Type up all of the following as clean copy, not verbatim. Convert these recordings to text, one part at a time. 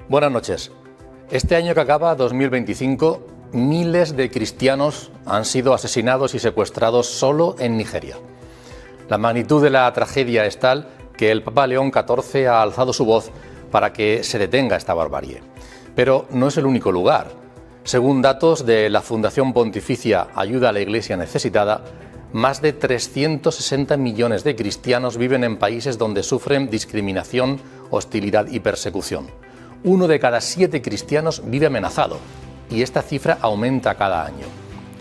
Buenas noches. Este año que acaba, 2025, miles de cristianos han sido asesinados y secuestrados solo en Nigeria. La magnitud de la tragedia es tal que el Papa León XIV ha alzado su voz para que se detenga esta barbarie. Pero no es el único lugar. Según datos de la Fundación Pontificia Ayuda a la Iglesia Necesitada, más de 360 millones de cristianos viven en países donde sufren discriminación, hostilidad y persecución. 1 de cada 7 cristianos vive amenazado y esta cifra aumenta cada año.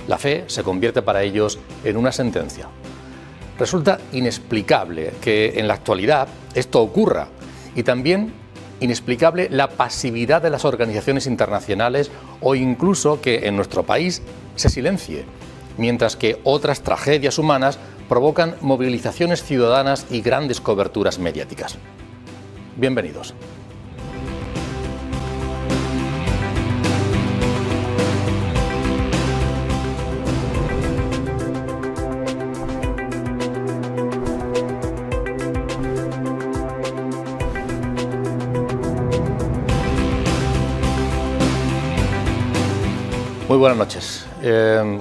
La fe se convierte para ellos en una sentencia. Resulta inexplicable que en la actualidad esto ocurra y también inexplicable la pasividad de las organizaciones internacionales o incluso que en nuestro país se silencie, mientras que otras tragedias humanas provocan movilizaciones ciudadanas y grandes coberturas mediáticas. Bienvenidos. Muy buenas noches.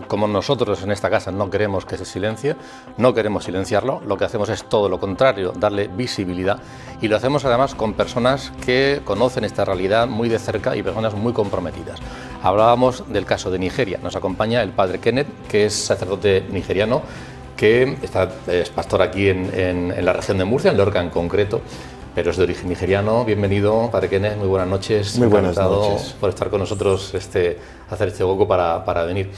Como nosotros en esta casa no queremos que se silencie, no queremos silenciarlo, lo que hacemos es todo lo contrario, darle visibilidad, y lo hacemos además con personas que conocen esta realidad muy de cerca y personas muy comprometidas. Hablábamos del caso de Nigeria. Nos acompaña el padre Kenneth, que es sacerdote nigeriano, que es pastor aquí en la región de Murcia, en Lorca en concreto, pero es de origen nigeriano. Bienvenido, padre Kenneth, muy buenas noches. Muy buenas noches. Por estar con nosotros, hacer este hueco para venir.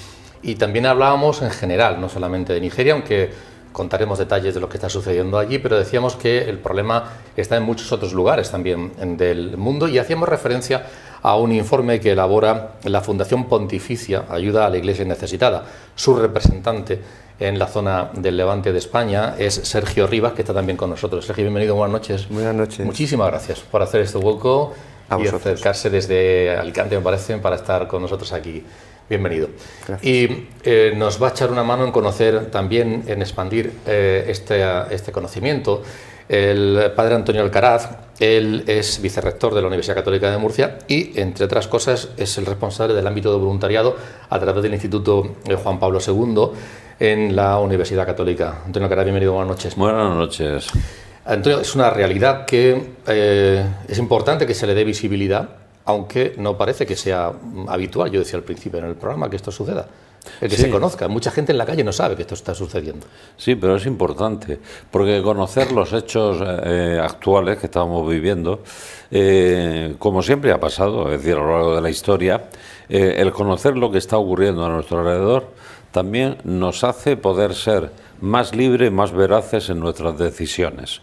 Y también hablábamos en general, no solamente de Nigeria, aunque contaremos detalles de lo que está sucediendo allí, pero decíamos que el problema está en muchos otros lugares también del mundo, y hacíamos referencia a un informe que elabora la Fundación Pontificia Ayuda a la Iglesia Necesitada. Su representante en la zona del Levante de España es Sergio Rivas, que está también con nosotros. Sergio, bienvenido, buenas noches. Buenas noches. Muchísimas gracias por hacer este hueco y acercarse desde Alicante, me parece, para estar con nosotros aquí. Bienvenido. Gracias. Y nos va a echar una mano en conocer también, en expandir este conocimiento, el padre Antonio Alcaraz. Él es vicerrector de la Universidad Católica de Murcia y, entre otras cosas, es el responsable del ámbito de voluntariado a través del Instituto Juan Pablo II en la Universidad Católica. Antonio Alcaraz, bienvenido, buenas noches. Buenas noches. Antonio, es una realidad que es importante que se le dé visibilidad, aunque no parece que sea habitual. Yo decía al principio en el programa que esto suceda. El que se conozca. Mucha gente en la calle no sabe que esto está sucediendo. Sí, pero es importante, porque conocer los hechos actuales que estamos viviendo, como siempre ha pasado, es decir, a lo largo de la historia, el conocer lo que está ocurriendo a nuestro alrededor también nos hace poder ser más libres, más veraces en nuestras decisiones.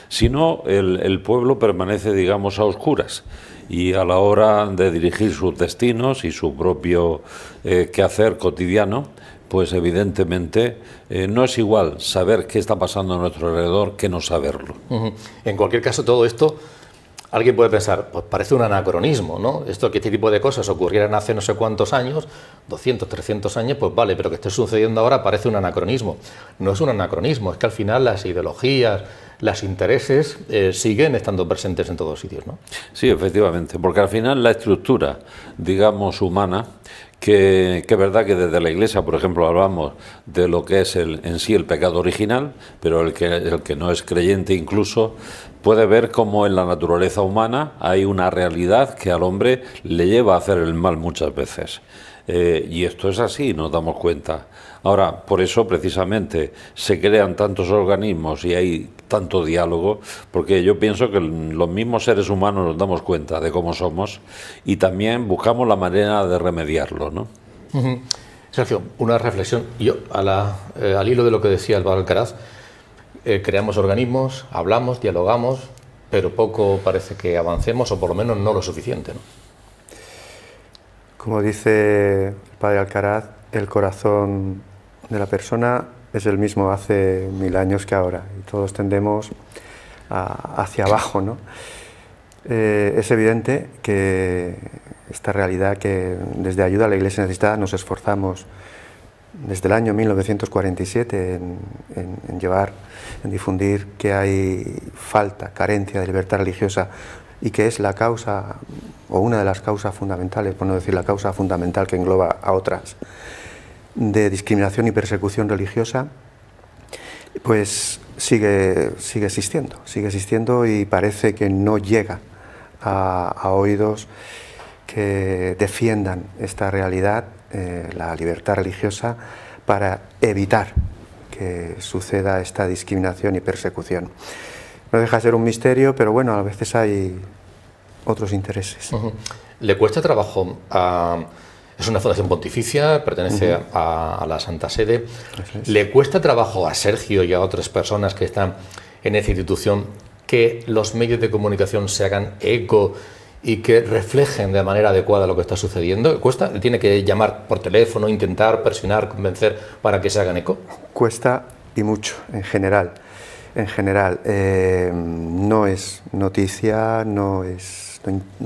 Si no, el pueblo permanece, digamos, a oscuras, y a la hora de dirigir sus destinos y su propio quehacer cotidiano, pues evidentemente no es igual saber qué está pasando a nuestro alrededor que no saberlo. En cualquier caso, todo esto, alguien puede pensar, pues parece un anacronismo, ¿no? Que este tipo de cosas ocurrieran hace no sé cuántos años, 200, 300 años, pues vale, pero que esté sucediendo ahora parece un anacronismo. No es un anacronismo, es que al final las ideologías, los intereses siguen estando presentes en todos sitios, ¿no? Sí, efectivamente, porque al final la estructura, digamos, humana, que es verdad que desde la Iglesia, por ejemplo, hablamos de lo que es en sí el pecado original, pero el que no es creyente incluso puede ver cómo en la naturaleza humana hay una realidad que al hombre le lleva a hacer el mal muchas veces. Y esto es así, nos damos cuenta. Ahora, por eso precisamente se crean tantos organismos y hay tanto diálogo, porque yo pienso que los mismos seres humanos nos damos cuenta de cómo somos y también buscamos la manera de remediarlo, ¿no? Sergio, una reflexión. Yo, al hilo de lo que decía el padre Alcaraz, creamos organismos, hablamos, dialogamos, pero poco parece que avancemos, o por lo menos no lo suficiente, ¿no? Como dice el padre Alcaraz, el corazón de la persona es el mismo hace 1000 años que ahora, y todos tendemos hacia abajo, ¿no? Es evidente que esta realidad, que desde Ayuda a la Iglesia Necesitada nos esforzamos desde el año 1947 en difundir que hay falta, carencia de libertad religiosa, y que es la causa o una de las causas fundamentales, por no decir la causa fundamental que engloba a otras, de discriminación y persecución religiosa, pues sigue existiendo y parece que no llega a oídos que defiendan esta realidad, la libertad religiosa, para evitar que suceda esta discriminación y persecución. No deja de ser un misterio, pero bueno, a veces hay otros intereses. ¿Le cuesta trabajo es una fundación pontificia, pertenece a la Santa Sede? ¿Le cuesta trabajo a Sergio y a otras personas que están en esa institución que los medios de comunicación se hagan eco y que reflejen de manera adecuada lo que está sucediendo? ¿Cuesta? ¿Tiene que llamar por teléfono, intentar presionar, convencer para que se hagan eco? Cuesta, y mucho, en general. No es noticia, no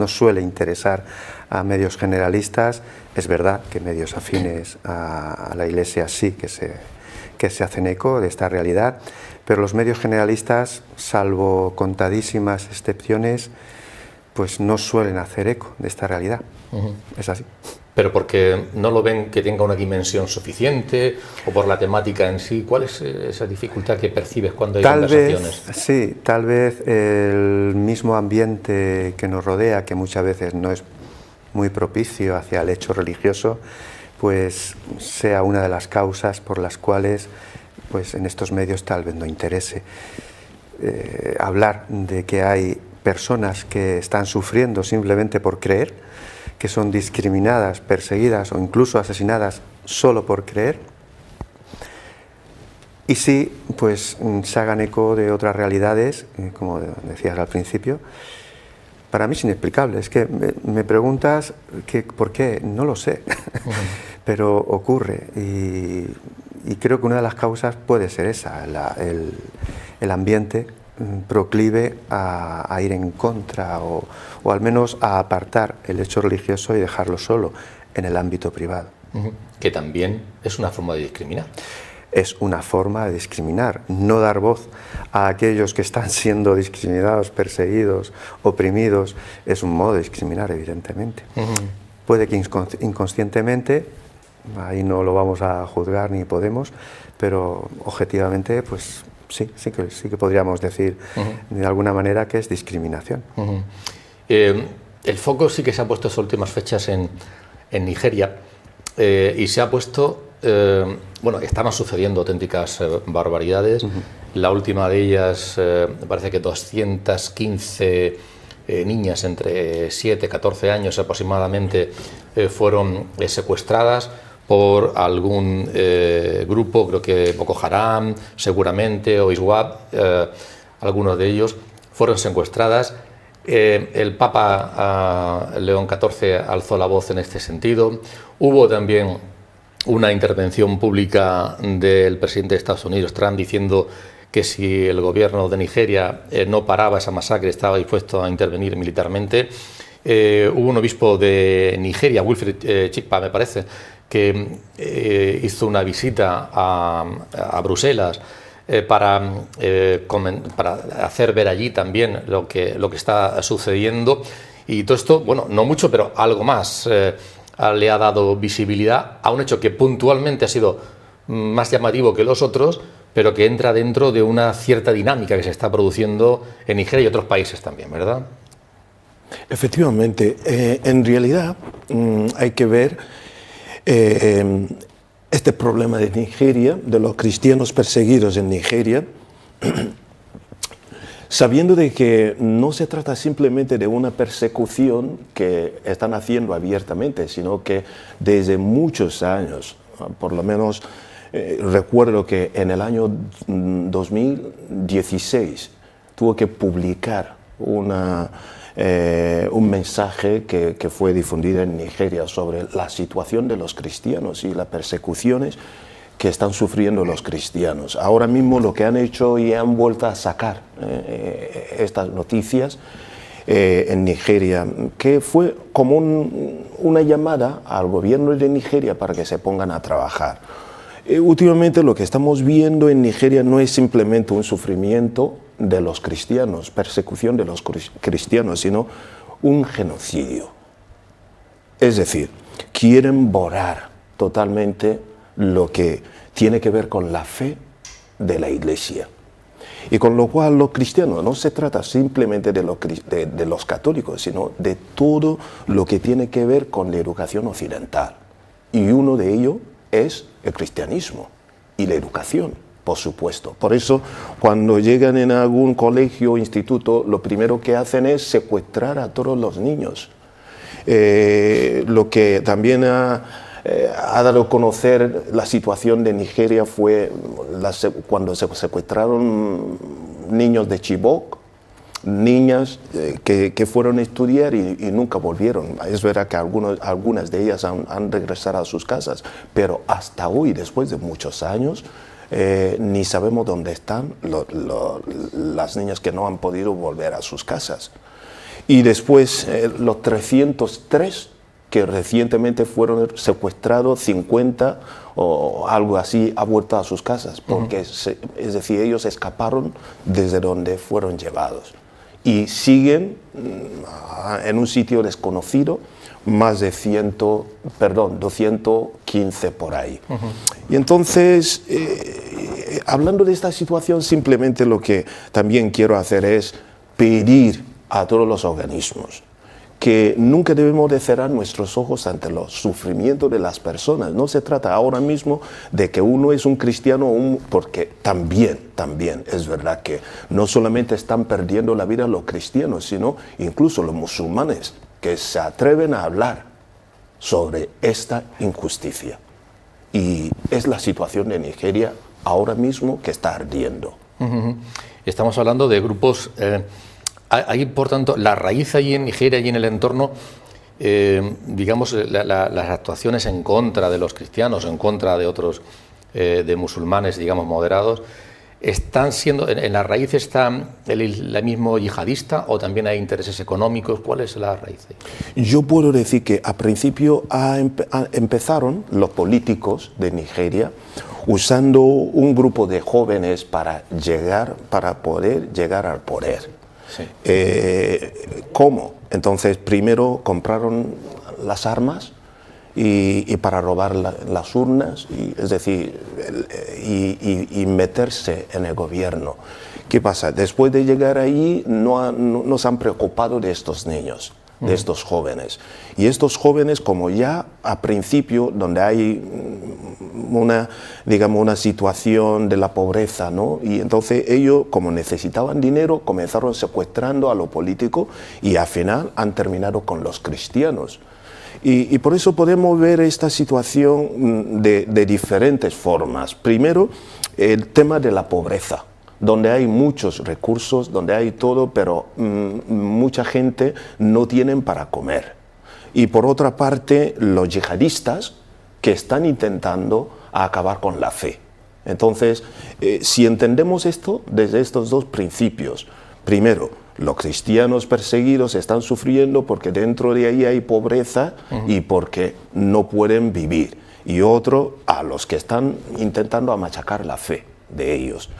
suele interesar a medios generalistas. Es verdad que medios afines a la Iglesia sí que se hacen eco de esta realidad, pero los medios generalistas, salvo contadísimas excepciones, pues no suelen hacer eco de esta realidad. Es así. ¿Pero porque no lo ven que tenga una dimensión suficiente o por la temática en sí? ¿Cuál es esa dificultad que percibes cuando hay conversaciones? Tal vez el mismo ambiente que nos rodea, que muchas veces no es muy propicio hacia el hecho religioso, pues sea una de las causas por las cuales pues en estos medios tal vez no interese. Hablar de que hay personas que están sufriendo simplemente por creer, que son discriminadas, perseguidas o incluso asesinadas solo por creer, y sí, pues se hagan eco de otras realidades, como decías al principio. Para mí es inexplicable. Es que me preguntas por qué, no lo sé, pero ocurre, y creo que una de las causas puede ser esa, el ambiente proclive a ir en contra o al menos a apartar el hecho religioso y dejarlo solo en el ámbito privado. Que también es una forma de discriminar. Es una forma de discriminar, no dar voz a aquellos que están siendo discriminados, perseguidos, oprimidos, es un modo de discriminar, evidentemente. Puede que inconscientemente, ahí no lo vamos a juzgar ni podemos, pero objetivamente, pues sí que podríamos decir de alguna manera que es discriminación. El foco sí que se ha puesto en estas últimas fechas en Nigeria, y se ha puesto, bueno, estaban sucediendo auténticas barbaridades. La última de ellas, me parece que 215 niñas entre 7 y 14 años aproximadamente fueron secuestradas por algún grupo, creo que Boko Haram, seguramente, o ISWAP, algunos de ellos fueron secuestradas. El Papa León XIV alzó la voz en este sentido. Hubo también una intervención pública del presidente de Estados Unidos, Trump, diciendo que si el gobierno de Nigeria no paraba esa masacre, estaba dispuesto a intervenir militarmente. Hubo un obispo de Nigeria, Wilfred Chikpa, me parece, que hizo una visita a Bruselas para hacer ver allí también lo que está sucediendo. Y todo esto, bueno, no mucho, pero algo más, le ha dado visibilidad a un hecho que puntualmente ha sido más llamativo que los otros, pero que entra dentro de una cierta dinámica que se está produciendo en Nigeria y otros países también, ¿verdad? Efectivamente, en realidad hay que ver este problema de Nigeria, de los cristianos perseguidos en Nigeria, sabiendo de que no se trata simplemente de una persecución que están haciendo abiertamente, sino que desde muchos años, por lo menos recuerdo que en el año 2016 tuvo que publicar un mensaje que fue difundido en Nigeria sobre la situación de los cristianos y las persecuciones que están sufriendo los cristianos. Ahora mismo lo que han hecho y han vuelto a sacar estas noticias en Nigeria, que fue como una llamada al gobierno de Nigeria para que se pongan a trabajar. Últimamente lo que estamos viendo en Nigeria no es simplemente un sufrimiento de los cristianos, persecución de los cristianos, sino un genocidio. Es decir, quieren borrar totalmente lo que tiene que ver con la fe de la Iglesia. Y con lo cual los cristianos no se trata simplemente de los católicos, sino de todo lo que tiene que ver con la educación occidental. Y uno de ellos es el cristianismo y la educación, por supuesto. Por eso, cuando llegan en algún colegio o instituto, lo primero que hacen es secuestrar a todos los niños. Lo que también ha dado a conocer la situación de Nigeria fue cuando se secuestraron niños de Chibok, niñas que fueron a estudiar y nunca volvieron. Es verdad que algunas de ellas han regresado a sus casas, pero hasta hoy, después de muchos años, ni sabemos dónde están las niñas que no han podido volver a sus casas. Y después los 303 que recientemente fueron secuestrados, 50 o algo así, ha vuelto a sus casas, porque es decir, ellos escaparon desde donde fueron llevados. Y siguen en un sitio desconocido, más de 215 por ahí. Y entonces, hablando de esta situación, simplemente lo que también quiero hacer es pedir a todos los organismos que nunca debemos de cerrar nuestros ojos ante los sufrimientos de las personas. No se trata ahora mismo de que uno es un cristiano, porque también es verdad que no solamente están perdiendo la vida los cristianos, sino incluso los musulmanes que se atreven a hablar sobre esta injusticia. Y es la situación de Nigeria ahora mismo que está ardiendo. Estamos hablando de grupos... Hay, por tanto, la raíz allí en Nigeria y en el entorno, digamos, las actuaciones en contra de los cristianos, en contra de otros, de musulmanes, digamos, moderados, ¿están siendo, en la raíz está el islamismo yihadista o también hay intereses económicos? ¿Cuál es la raíz? Yo puedo decir que al principio empezaron los políticos de Nigeria usando un grupo de jóvenes para poder llegar al poder. Sí. ¿Cómo? Entonces primero compraron las armas y para robar las urnas, es decir, y meterse en el gobierno. ¿Qué pasa? Después de llegar ahí no se han preocupado de estos niños, de estos jóvenes. Y estos jóvenes, como ya a principio, donde hay una situación de la pobreza, ¿no? Y entonces ellos, como necesitaban dinero, comenzaron secuestrando a los políticos y al final han terminado con los cristianos. Y por eso podemos ver esta situación de diferentes formas. Primero, el tema de la pobreza, donde hay muchos recursos, donde hay todo, pero mucha gente no tienen para comer. Y por otra parte, los yihadistas que están intentando acabar con la fe. Entonces, si entendemos esto desde estos dos principios, primero, los cristianos perseguidos están sufriendo porque dentro de ahí hay pobreza y porque no pueden vivir. Y otro, a los que están intentando machacar la fe de ellos.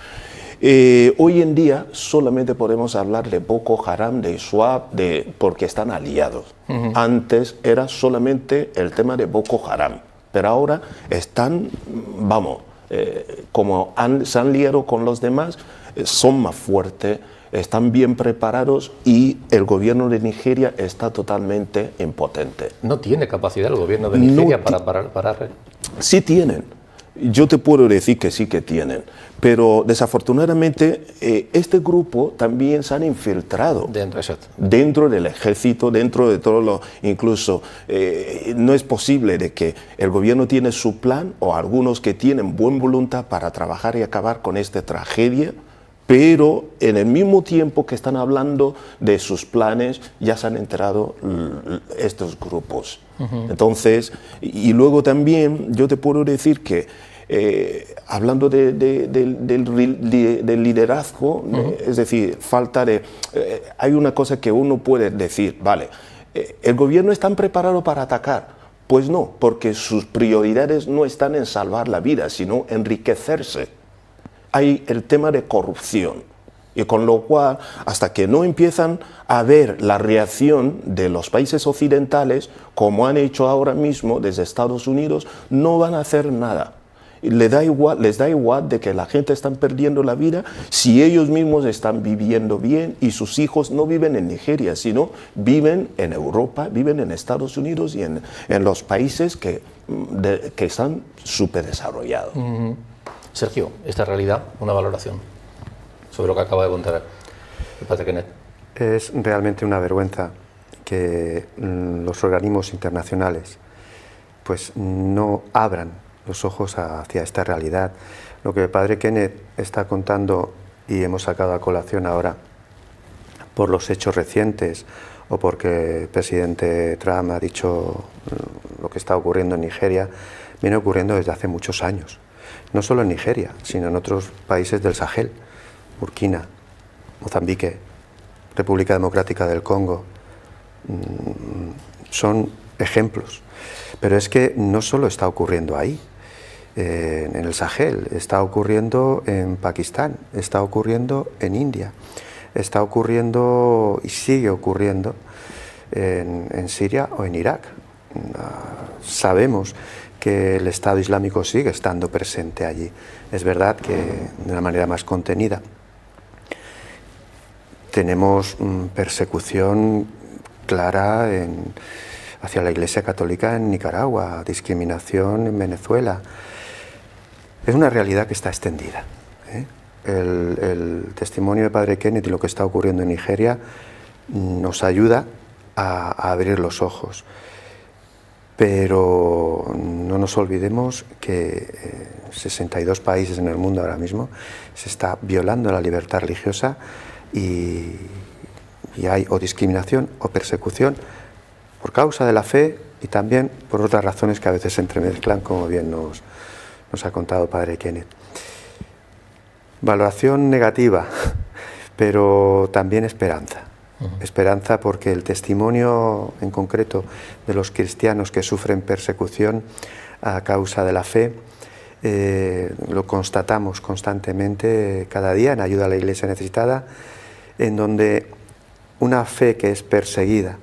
Hoy en día solamente podemos hablar de Boko Haram, de ISWAP, porque están aliados. Antes era solamente el tema de Boko Haram, pero ahora están, como se han liado con los demás, son más fuertes, están bien preparados y el gobierno de Nigeria está totalmente impotente. ¿No tiene capacidad el gobierno de Nigeria para parar? Sí tienen. Yo te puedo decir que sí que tienen, pero desafortunadamente este grupo también se han infiltrado dentro del ejército, dentro de todo lo, incluso no es posible de que el gobierno tiene su plan o algunos que tienen buena voluntad para trabajar y acabar con esta tragedia, pero en el mismo tiempo que están hablando de sus planes ya se han enterado estos grupos. Entonces, y luego también yo te puedo decir que hablando del liderazgo, es decir, falta de... hay una cosa que uno puede decir, vale, ¿el gobierno está preparado para atacar? Pues no, porque sus prioridades no están en salvar la vida, sino enriquecerse. Hay el tema de corrupción Y con lo cual, hasta que no empiezan a ver la reacción de los países occidentales, como han hecho ahora mismo desde Estados Unidos, no van a hacer nada. Les da igual de que la gente está perdiendo la vida si ellos mismos están viviendo bien y sus hijos no viven en Nigeria, sino viven en Europa, viven en Estados Unidos y en los países que están súper desarrollados. Sergio, esta realidad, una valoración sobre lo que acaba de contar el padre Kenneth. Es realmente una vergüenza que los organismos internacionales pues no abran los ojos hacia esta realidad. Lo que el padre Kenneth está contando y hemos sacado a colación ahora por los hechos recientes o porque el presidente Trump ha dicho lo que está ocurriendo en Nigeria, viene ocurriendo desde hace muchos años. No solo en Nigeria, sino en otros países del Sahel, Burkina, Mozambique, República Democrática del Congo, son ejemplos. Pero es que no solo está ocurriendo ahí, en el Sahel, está ocurriendo en Pakistán, está ocurriendo en India, está ocurriendo y sigue ocurriendo en Siria o en Irak. Sabemos que el Estado Islámico sigue estando presente allí. Es verdad que de una manera más contenida. Tenemos persecución clara hacia la Iglesia Católica en Nicaragua, discriminación en Venezuela. Es una realidad que está extendida, ¿eh? El testimonio de padre Kenneth y lo que está ocurriendo en Nigeria nos ayuda a abrir los ojos. Pero no nos olvidemos que 62 países en el mundo ahora mismo se está violando la libertad religiosa y hay o discriminación o persecución por causa de la fe y también por otras razones que a veces se entremezclan, como bien nos ha contado padre Kenneth. Valoración negativa, pero también esperanza. Esperanza porque el testimonio en concreto de los cristianos que sufren persecución a causa de la fe lo constatamos constantemente cada día en Ayuda a la Iglesia Necesitada, en donde una fe que es perseguida,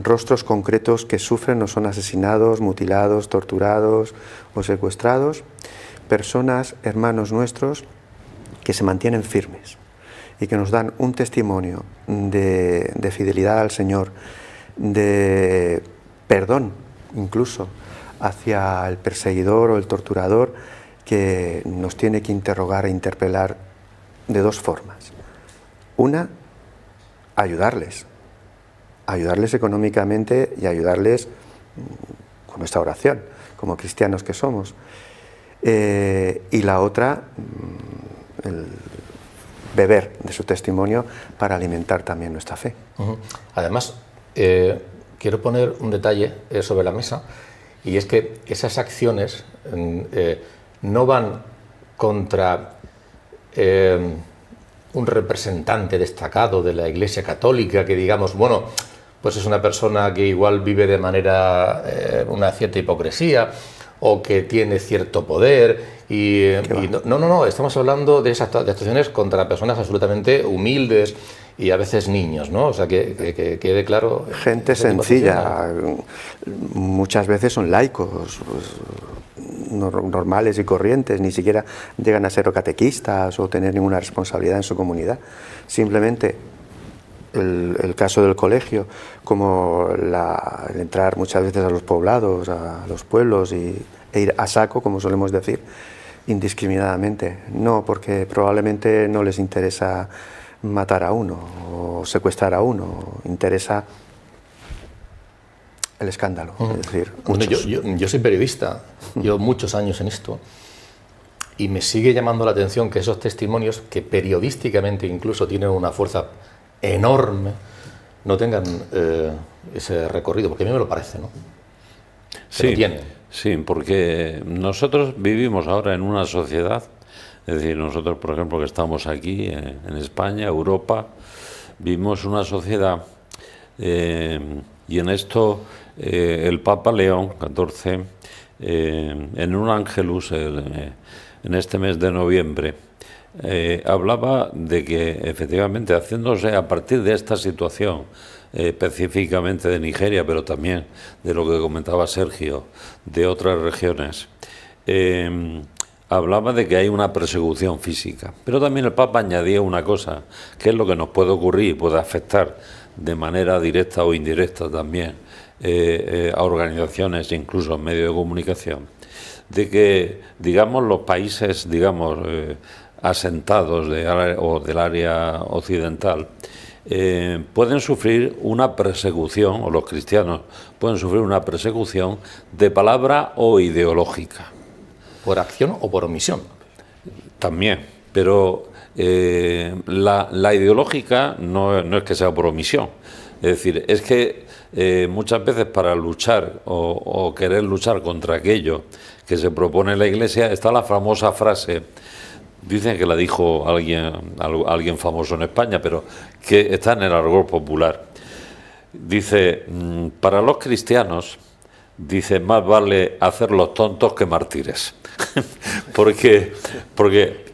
rostros concretos que sufren o son asesinados, mutilados, torturados o secuestrados, personas, hermanos nuestros, que se mantienen firmes y que nos dan un testimonio de fidelidad al Señor, de perdón incluso hacia el perseguidor o el torturador, que nos tiene que interrogar e interpelar de dos formas. Una, ayudarles económicamente y ayudarles con nuestra oración, como cristianos que somos. Y la otra, el beber de su testimonio para alimentar también nuestra fe. Además, quiero poner un detalle sobre la mesa, y es que esas acciones no van contra un representante destacado de la Iglesia Católica que digamos, bueno, pues es una persona que igual vive de manera, una cierta hipocresía o que tiene cierto poder no, estamos hablando de esas actuaciones contra personas absolutamente humildes y a veces niños, ¿no? O sea, que quede claro. Gente sencilla, muchas veces son laicos, normales y corrientes, ni siquiera llegan a ser catequistas o tener ninguna responsabilidad en su comunidad. Simplemente el caso del colegio, como el entrar muchas veces a los poblados, a los pueblos e ir a saco, como solemos decir, indiscriminadamente. No, porque probablemente no les interesa matar a uno o secuestrar a uno, interesa el escándalo. Es decir, yo soy periodista, llevo muchos años en esto y me sigue llamando la atención que esos testimonios, que periodísticamente incluso tienen una fuerza enorme, no tengan ese recorrido, porque a mí me lo parece, ¿no? Sí, porque nosotros vivimos ahora en una sociedad, es decir, nosotros, por ejemplo, que estamos aquí en España, Europa, vivimos una sociedad y en esto el Papa León XIV, en un Ángelus en este mes de noviembre, hablaba de que efectivamente haciéndose a partir de esta situación, específicamente de Nigeria, pero también de lo que comentaba Sergio, de otras regiones, hablaba de que hay una persecución física. Pero también el Papa añadía una cosa, que es lo que nos puede ocurrir y puede afectar de manera directa o indirecta también a organizaciones e incluso a medios de comunicación, de que, digamos, los países, digamos, asentados o del área occidental pueden sufrir una persecución, o los cristianos pueden sufrir una persecución de palabra o ideológica. ¿Por acción o por omisión? También, pero la ideológica no es que sea por omisión. Es decir, es que muchas veces para luchar o querer luchar contra aquello que se propone la Iglesia está la famosa frase, dicen que la dijo alguien famoso en España, pero que está en el argot popular. Dice, para los cristianos, dice, más vale hacerlos tontos que mártires. porque,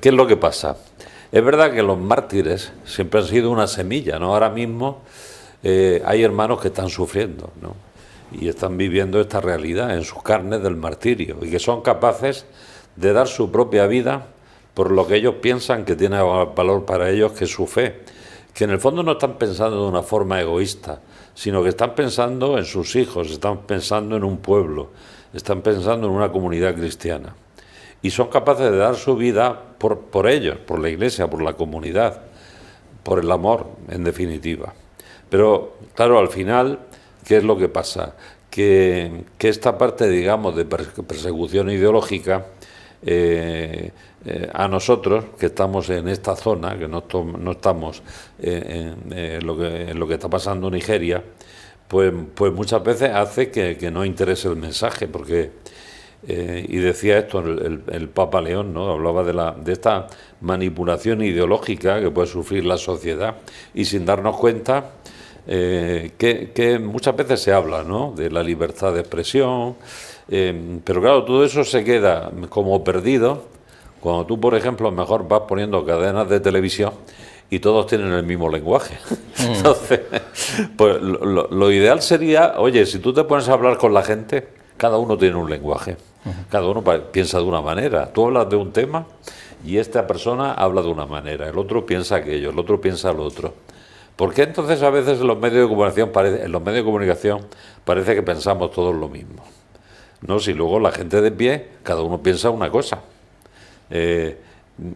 ¿qué es lo que pasa? Es verdad que los mártires siempre han sido una semilla, ¿no? Ahora mismo hay hermanos que están sufriendo, ¿no? Y están viviendo esta realidad en sus carnes del martirio y que son capaces de dar su propia vida por lo que ellos piensan que tiene valor para ellos, que es su fe, que en el fondo no están pensando de una forma egoísta, sino que están pensando en sus hijos, están pensando en un pueblo, están pensando en una comunidad cristiana. Y son capaces de dar su vida por ellos, por la Iglesia, por la comunidad, por el amor, en definitiva. Pero, claro, al final, ¿qué es lo que pasa? Que esta parte, digamos, de persecución ideológica, a nosotros, que estamos en esta zona, que no estamos en lo que está pasando en Nigeria, pues muchas veces hace que no interese el mensaje, porque... y decía esto el Papa León, ¿no? Hablaba de esta manipulación ideológica que puede sufrir la sociedad y sin darnos cuenta que muchas veces se habla, ¿no? De la libertad de expresión, pero claro, todo eso se queda como perdido cuando tú, por ejemplo, mejor vas poniendo cadenas de televisión y todos tienen el mismo lenguaje. Entonces, pues lo ideal sería, oye, si tú te pones a hablar con la gente, cada uno tiene un lenguaje. Cada uno piensa de una manera. Tú hablas de un tema y esta persona habla de una manera, el otro piensa aquello, el otro piensa lo otro. ¿Por qué entonces a veces en los medios de comunicación parece que pensamos todos lo mismo? No, si luego la gente de pie, cada uno piensa una cosa.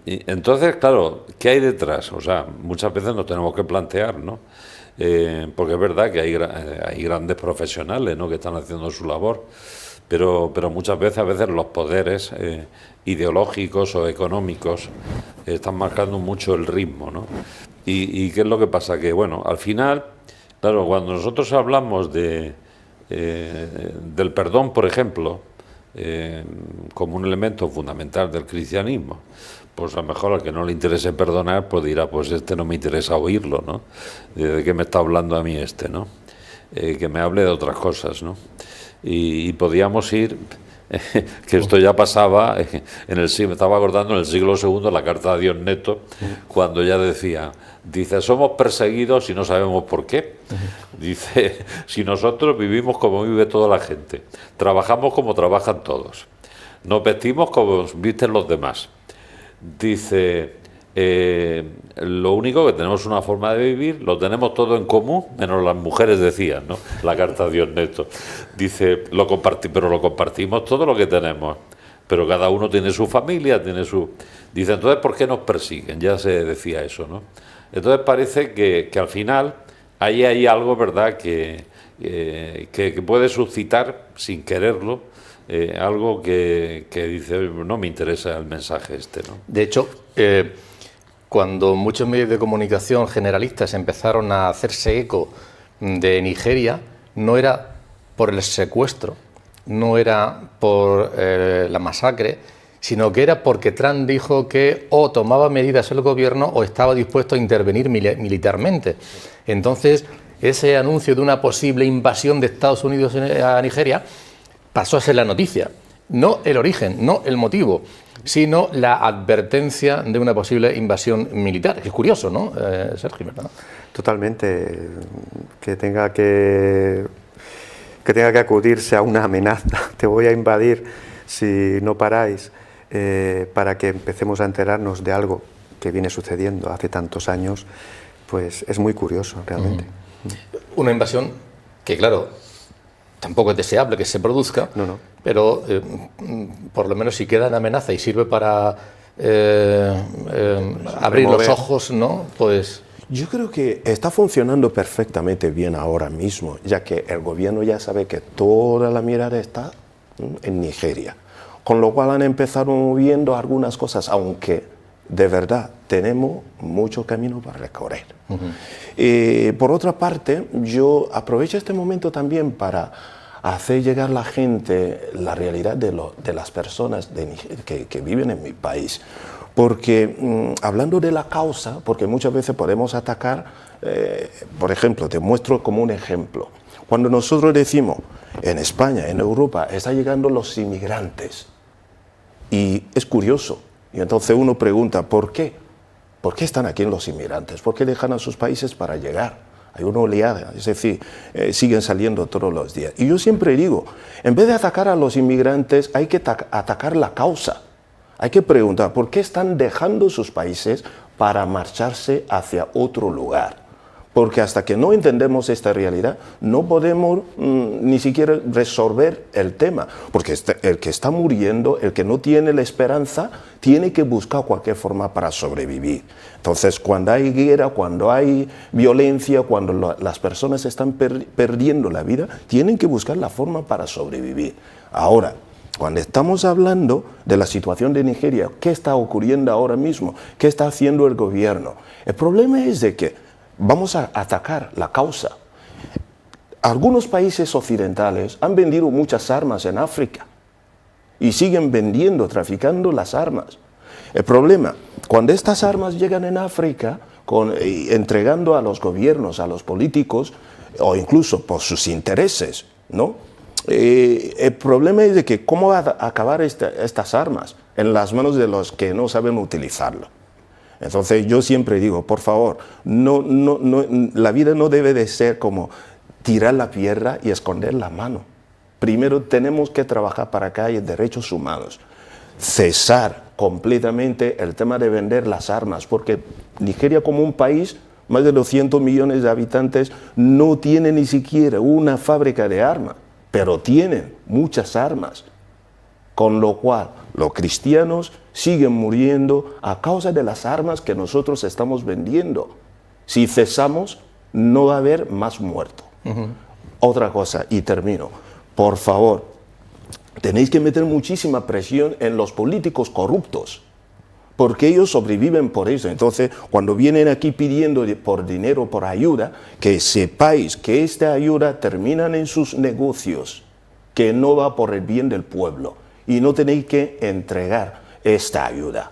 Entonces, claro, ¿qué hay detrás? O sea, muchas veces nos tenemos que plantear, ¿no? Porque es verdad que hay grandes profesionales, ¿no?, que están haciendo su labor. Pero muchas veces, los poderes ideológicos o económicos están marcando mucho el ritmo, ¿no? ¿Y qué es lo que pasa? Que, bueno, al final, claro, cuando nosotros hablamos del perdón, por ejemplo, como un elemento fundamental del cristianismo, pues a lo mejor al que no le interese perdonar, pues dirá, pues este no me interesa oírlo, ¿no? ¿De qué me está hablando a mí este, no? Que me hable de otras cosas, ¿no? Y podíamos ir, que esto ya pasaba, me estaba acordando en el siglo II, la carta de Dios Neto, cuando ya dice, somos perseguidos y no sabemos por qué. Dice, si nosotros vivimos como vive toda la gente, trabajamos como trabajan todos, nos vestimos como visten los demás. Dice, lo único que tenemos una forma de vivir, lo tenemos todo en común, menos las mujeres, decían, ¿no? La carta de Dios Neto. Dice, pero lo compartimos todo lo que tenemos, pero cada uno tiene su familia, tiene su... Dice, entonces, ¿por qué nos persiguen? Ya se decía eso, ¿no? Entonces parece que al final ahí hay algo, ¿verdad?, que puede suscitar, sin quererlo, algo que dice, no me interesa el mensaje este, ¿no? De hecho, cuando muchos medios de comunicación generalistas empezaron a hacerse eco de Nigeria, no era por el secuestro, no era por la masacre, sino que era porque Trump dijo que o tomaba medidas el gobierno o estaba dispuesto a intervenir militarmente. Entonces, ese anuncio de una posible invasión de Estados Unidos a Nigeria pasó a ser la noticia. no el origen, no el motivo, sino la advertencia de una posible invasión militar. Es curioso, ¿no, Sergio? ¿Verdad? Totalmente. Que tenga que acudirse a una amenaza. Te voy a invadir si no paráis, para que empecemos a enterarnos de algo que viene sucediendo hace tantos años, pues es muy curioso realmente. Una invasión que, claro, tampoco es deseable que se produzca, no. Pero por lo menos si queda en amenaza y sirve para abrir los ojos, ¿no? Pues... Yo creo que está funcionando perfectamente bien ahora mismo, ya que el gobierno ya sabe que toda la mirada está en Nigeria, con lo cual han empezado moviendo algunas cosas, aunque de verdad tenemos mucho camino para recorrer. Por otra parte, yo aprovecho este momento también para hacer llegar a la gente la realidad de las personas que viven en mi país. Porque hablando de la causa, porque muchas veces podemos atacar, por ejemplo, te muestro como un ejemplo. Cuando nosotros decimos, en España, en Europa, están llegando los inmigrantes, y es curioso, y entonces uno pregunta, ¿por qué? ¿Por qué están aquí los inmigrantes? ¿Por qué dejan a sus países para llegar? Hay una oleada, es decir, siguen saliendo todos los días. Y yo siempre digo, en vez de atacar a los inmigrantes, hay que atacar la causa. Hay que preguntar, ¿por qué están dejando sus países para marcharse hacia otro lugar? Porque hasta que no entendemos esta realidad, no podemos ni siquiera resolver el tema. Porque el que está muriendo, el que no tiene la esperanza, tiene que buscar cualquier forma para sobrevivir. Entonces, cuando hay guerra, cuando hay violencia, cuando las personas están perdiendo la vida, tienen que buscar la forma para sobrevivir. Ahora, cuando estamos hablando de la situación de Nigeria, ¿qué está ocurriendo ahora mismo? ¿Qué está haciendo el gobierno? El problema es de que vamos a atacar la causa. Algunos países occidentales han vendido muchas armas en África y siguen vendiendo, traficando las armas. El problema, cuando estas armas llegan en África, entregando a los gobiernos, a los políticos, o incluso por sus intereses, ¿no? El problema es de que cómo va a acabar estas armas en las manos de los que no saben utilizarlo. Entonces yo siempre digo, por favor, la vida no debe de ser como tirar la piedra y esconder la mano. Primero tenemos que trabajar para que haya derechos humanos, cesar completamente el tema de vender las armas, porque Nigeria como un país, más de 200 millones de habitantes, no tiene ni siquiera una fábrica de armas, pero tienen muchas armas, con lo cual los cristianos siguen muriendo a causa de las armas que nosotros estamos vendiendo. Si cesamos, no va a haber más muertos. Otra cosa, y termino, por favor, tenéis que meter muchísima presión en los políticos corruptos, porque ellos sobreviven por eso. Entonces, cuando vienen aquí pidiendo por dinero, por ayuda, que sepáis que esta ayuda termina en sus negocios, que no va por el bien del pueblo, y no tenéis que entregar esta ayuda.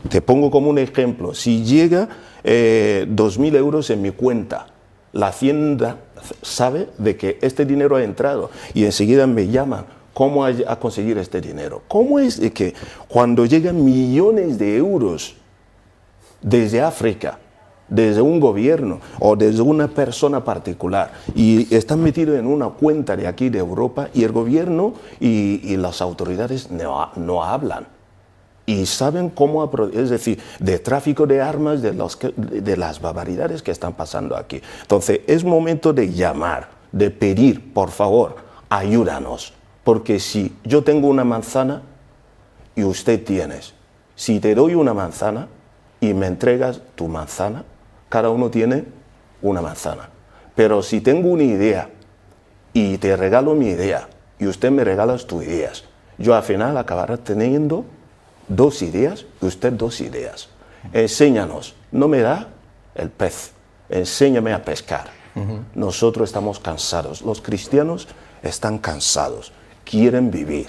Te pongo como un ejemplo, si llega 2.000 euros en mi cuenta, la Hacienda sabe de que este dinero ha entrado y enseguida me llaman. ¿Cómo a conseguir este dinero? ¿Cómo es de que cuando llegan millones de euros desde África, desde un gobierno o desde una persona particular y están metidos en una cuenta de aquí de Europa y el gobierno y las autoridades no hablan? Y saben cómo, es decir, de tráfico de armas, de las barbaridades que están pasando aquí. Entonces, es momento de llamar, de pedir, por favor, ayúdanos. Porque si yo tengo una manzana y usted tienes, si te doy una manzana y me entregas tu manzana, cada uno tiene una manzana. Pero si tengo una idea y te regalo mi idea y usted me regala tus ideas, yo al final acabaré teniendo 2 ideas y usted 2 ideas. Enséñanos, no me da el pez, enséñame a pescar. Nosotros estamos cansados, los cristianos están cansados, quieren vivir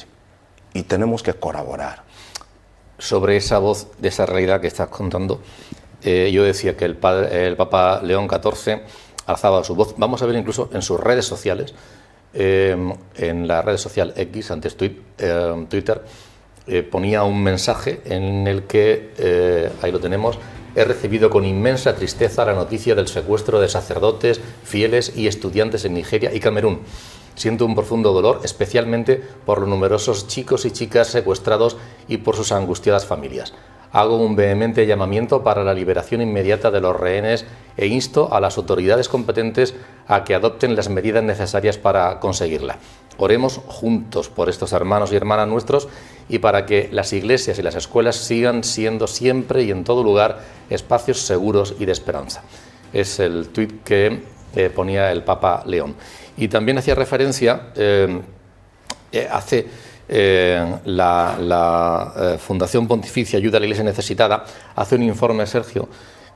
y tenemos que colaborar. Sobre esa voz, de esa realidad que estás contando, yo decía que el Papa León XIV alzaba su voz. Vamos a ver incluso en sus redes sociales en la red social X, antes Twitter, ponía un mensaje en el que, ahí lo tenemos: he recibido con inmensa tristeza la noticia del secuestro de sacerdotes, fieles y estudiantes en Nigeria y Camerún. Siento un profundo dolor, especialmente por los numerosos chicos y chicas secuestrados y por sus angustiadas familias. Hago un vehemente llamamiento para la liberación inmediata de los rehenes e insto a las autoridades competentes a que adopten las medidas necesarias para conseguirla. Oremos juntos por estos hermanos y hermanas nuestros y para que las iglesias y las escuelas sigan siendo siempre y en todo lugar espacios seguros y de esperanza. Es el tuit que ponía el Papa León. Y también hacía referencia, la Fundación Pontificia Ayuda a la Iglesia Necesitada hace un informe, Sergio,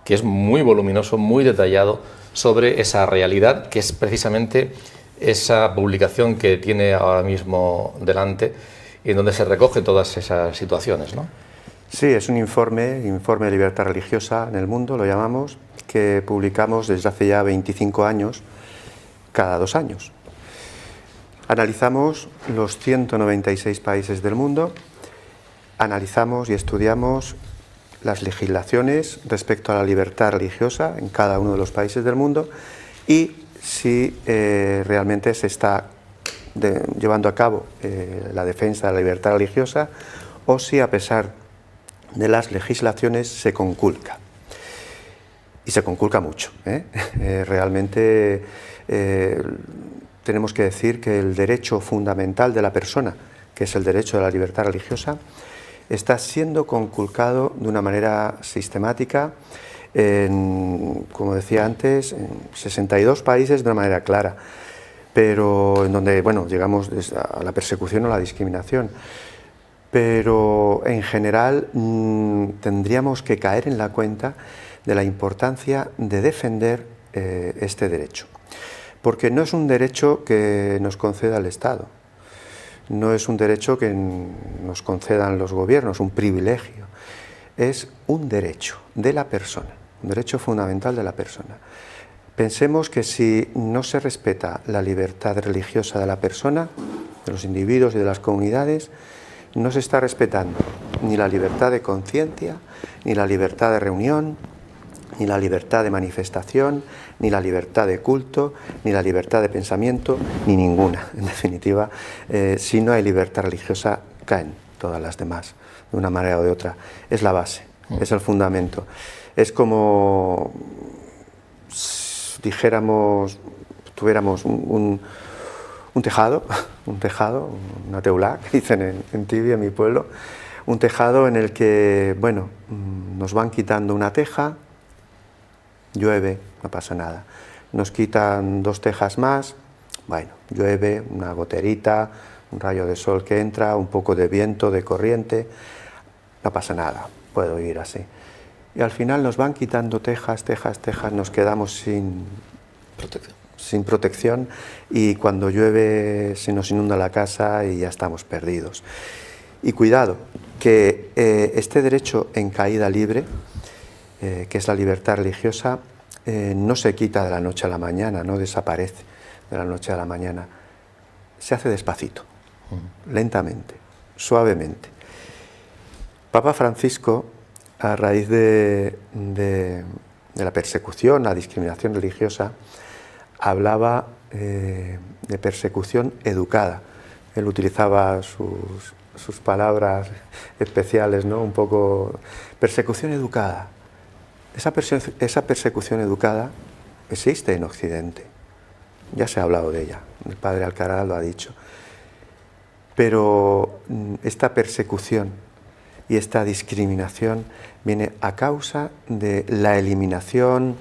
que es muy voluminoso, muy detallado, sobre esa realidad, que es precisamente esa publicación que tiene ahora mismo delante, en donde se recogen todas esas situaciones, ¿no? Sí, es un informe de libertad religiosa en el mundo, lo llamamos, que publicamos desde hace ya 25 años, cada 2 años. Analizamos los 196 países del mundo, analizamos y estudiamos las legislaciones respecto a la libertad religiosa en cada uno de los países del mundo y si realmente se está llevando a cabo la defensa de la libertad religiosa o si a pesar de las legislaciones se conculca. Y se conculca mucho. Realmente tenemos que decir que el derecho fundamental de la persona, que es el derecho de la libertad religiosa, está siendo conculcado de una manera sistemática como decía antes, en 62 países de una manera clara, pero en donde, bueno, llegamos a la persecución o la discriminación. Pero en general tendríamos que caer en la cuenta de la importancia de defender este derecho. Porque no es un derecho que nos conceda el Estado, no es un derecho que nos concedan los gobiernos, un privilegio. Es un derecho de la persona, un derecho fundamental de la persona. Pensemos que si no se respeta la libertad religiosa de la persona, de los individuos y de las comunidades, no se está respetando ni la libertad de conciencia, ni la libertad de reunión, ni la libertad de manifestación, ni la libertad de culto, ni la libertad de pensamiento, ni ninguna. En definitiva, si no hay libertad religiosa, caen todas las demás, de una manera o de otra. Es la base, es el fundamento. Es como dijéramos, tuviéramos un tejado, una teulá, que dicen en Tibia, en mi pueblo, un tejado en el que, bueno, nos van quitando una teja, llueve, no pasa nada. Nos quitan 2 tejas más, bueno, llueve, una goterita, un rayo de sol que entra, un poco de viento, de corriente, no pasa nada, puedo ir así. Y al final nos van quitando tejas, nos quedamos sin protección y cuando llueve se nos inunda la casa y ya estamos perdidos. Y cuidado, que este derecho en caída libre, que es la libertad religiosa, no se quita de la noche a la mañana, no desaparece de la noche a la mañana. Se hace despacito, lentamente, suavemente. Papa Francisco, a raíz de la persecución, la discriminación religiosa, hablaba de persecución educada. Él utilizaba sus palabras especiales, ¿no? Un poco, persecución educada. Esa persecución educada existe en Occidente, ya se ha hablado de ella, el padre Alcaraz lo ha dicho, pero esta persecución y esta discriminación viene a causa de la eliminación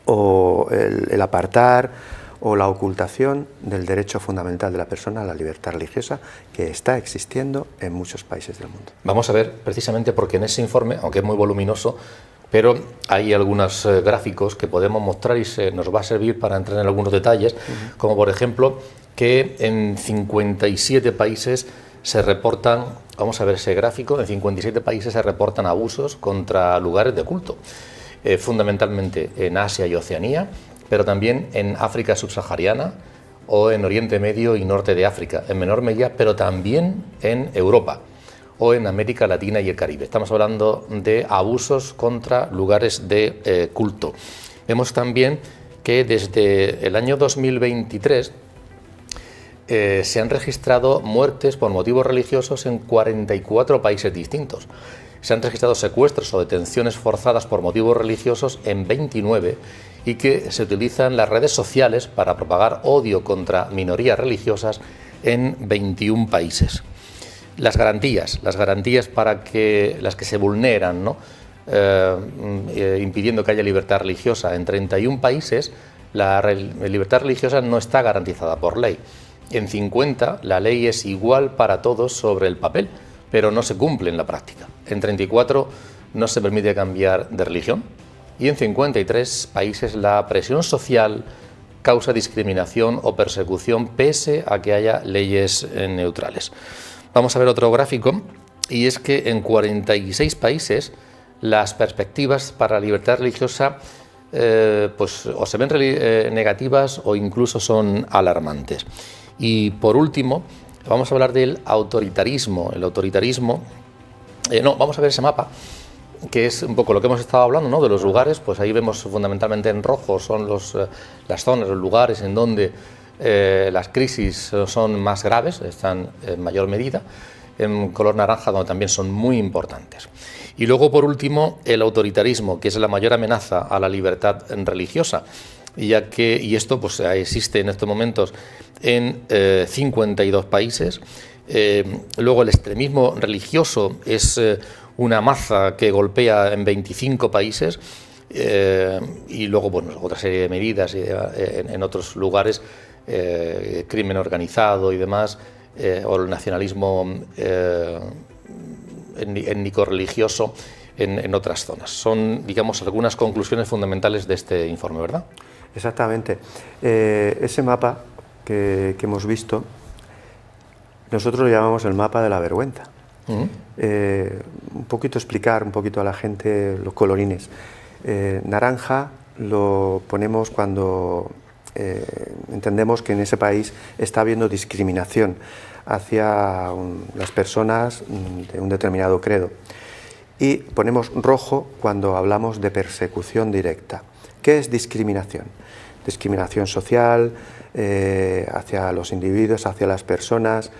o el apartar o la ocultación del derecho fundamental de la persona a la libertad religiosa que está existiendo en muchos países del mundo. Vamos a ver precisamente porque en ese informe, aunque es muy voluminoso, pero hay algunos gráficos que podemos mostrar y nos va a servir para entrar en algunos detalles, como por ejemplo que en 57 países se reportan, vamos a ver ese gráfico, en 57 países se reportan abusos contra lugares de culto, fundamentalmente en Asia y Oceanía, pero también en África subsahariana, o en Oriente Medio y Norte de África, en menor medida, pero también en Europa o en América Latina y el Caribe. Estamos hablando de abusos contra lugares de culto. Vemos también que desde el año 2023 se han registrado muertes por motivos religiosos en 44 países distintos. Se han registrado secuestros o detenciones forzadas por motivos religiosos en 29 y que se utilizan las redes sociales para propagar odio contra minorías religiosas en 21 países. Las garantías para que las que se vulneran, ¿no? Impidiendo que haya libertad religiosa en 31 países, la libertad religiosa no está garantizada por ley. En 50 la ley es igual para todos sobre el papel, pero no se cumple en la práctica. En 34 no se permite cambiar de religión y en 53 países la presión social causa discriminación o persecución pese a que haya leyes neutrales. Vamos a ver otro gráfico, y es que en 46 países las perspectivas para la libertad religiosa pues o se ven negativas o incluso son alarmantes. Y por último, vamos a hablar del autoritarismo. El autoritarismo, vamos a ver ese mapa, que es un poco lo que hemos estado hablando, ¿no? De los lugares. Pues ahí vemos fundamentalmente en rojo son las zonas, los lugares en donde las crisis son más graves, están en mayor medida. En color naranja, donde también son muy importantes. Y luego, por último, el autoritarismo, que es la mayor amenaza a la libertad religiosa, y esto pues existe en estos momentos en 52 países. Luego el extremismo religioso es una maza que golpea en 25 países, y luego bueno, otra serie de medidas en otros lugares, crimen organizado y demás, o el nacionalismo étnico-religioso en otras zonas. Son, digamos, algunas conclusiones fundamentales de este informe, ¿verdad? Exactamente. Ese mapa que hemos visto, nosotros lo llamamos el mapa de la vergüenza. Un poquito explicar un poquito a la gente los colorines. Naranja lo ponemos cuando entendemos que en ese país está habiendo discriminación hacia las personas de un determinado credo. Y ponemos rojo cuando hablamos de persecución directa. ¿Qué es discriminación? Discriminación social hacia los individuos, hacia las personas,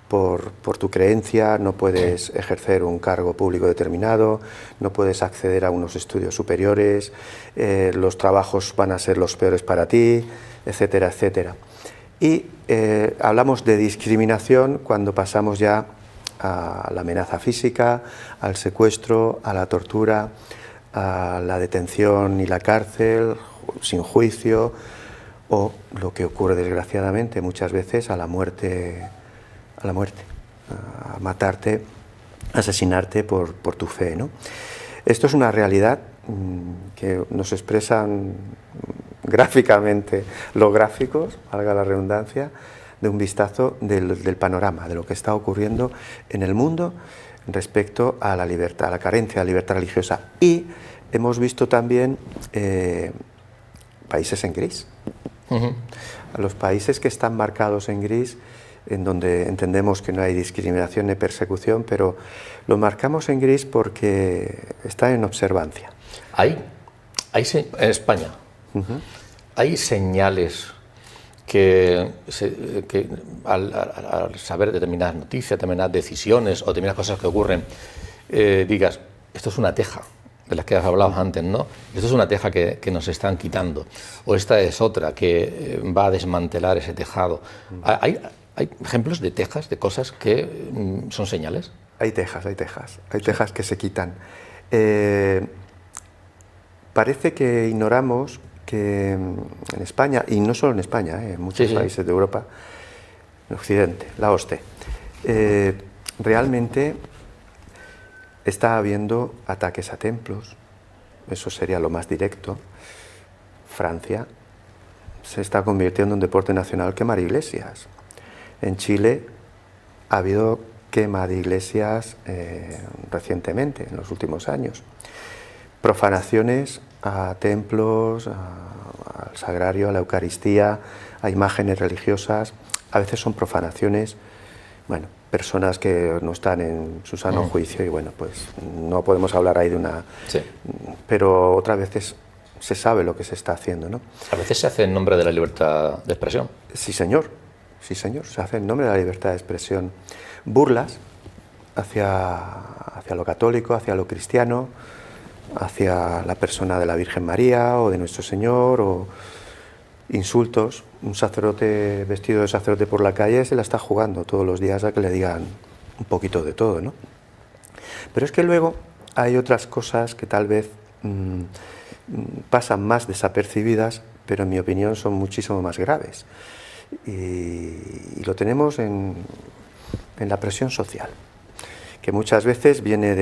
por tu creencia. No puedes ejercer un cargo público determinado, no puedes acceder a unos estudios superiores, los trabajos van a ser los peores para ti, etcétera, etcétera. Y hablamos de discriminación cuando pasamos ya a la amenaza física, al secuestro, a la tortura, a la detención y la cárcel sin juicio, o lo que ocurre desgraciadamente muchas veces, a la muerte, a matarte, asesinarte por tu fe, ¿no? Esto es una realidad que nos expresan gráficamente los gráficos, valga la redundancia, de un vistazo del panorama, de lo que está ocurriendo en el mundo respecto a la libertad, a la carencia de libertad religiosa. Y hemos visto también países en gris. A los países que están marcados en gris, en donde entendemos que no hay discriminación ni persecución, pero lo marcamos en gris porque está en observancia. En España, hay señales que al saber determinadas noticias, determinadas decisiones o determinadas cosas que ocurren, digas, esto es una teja, de las que has hablado antes, ¿no? Esto es una teja que nos están quitando, o esta es otra que va a desmantelar ese tejado. ¿Hay ejemplos de tejas, de cosas que son señales? Hay tejas que se quitan. Parece que ignoramos que en España, y no solo en España, en muchos países de Europa, en Occidente, la OSCE, realmente está habiendo ataques a templos, eso sería lo más directo. Francia se está convirtiendo en deporte nacional quemar iglesias. En Chile ha habido quema de iglesias recientemente, en los últimos años. profanaciones a templos, al sagrario, a la Eucaristía, a imágenes religiosas. A veces son profanaciones, bueno, personas que no están en su sano juicio y bueno, pues no podemos hablar ahí de una... Sí. Pero otras veces se sabe lo que se está haciendo, ¿no? A veces se hace en nombre de la libertad de expresión. Sí, señor, se hace en nombre de la libertad de expresión. Burlas hacia lo católico, hacia lo cristiano, hacia la persona de la Virgen María o de Nuestro Señor, o insultos. Un sacerdote vestido de sacerdote por la calle se la está jugando todos los días a que le digan un poquito de todo, ¿no? Pero es que luego hay otras cosas que tal vez pasan más desapercibidas, pero en mi opinión son muchísimo más graves. Y lo tenemos en la presión social, que muchas veces viene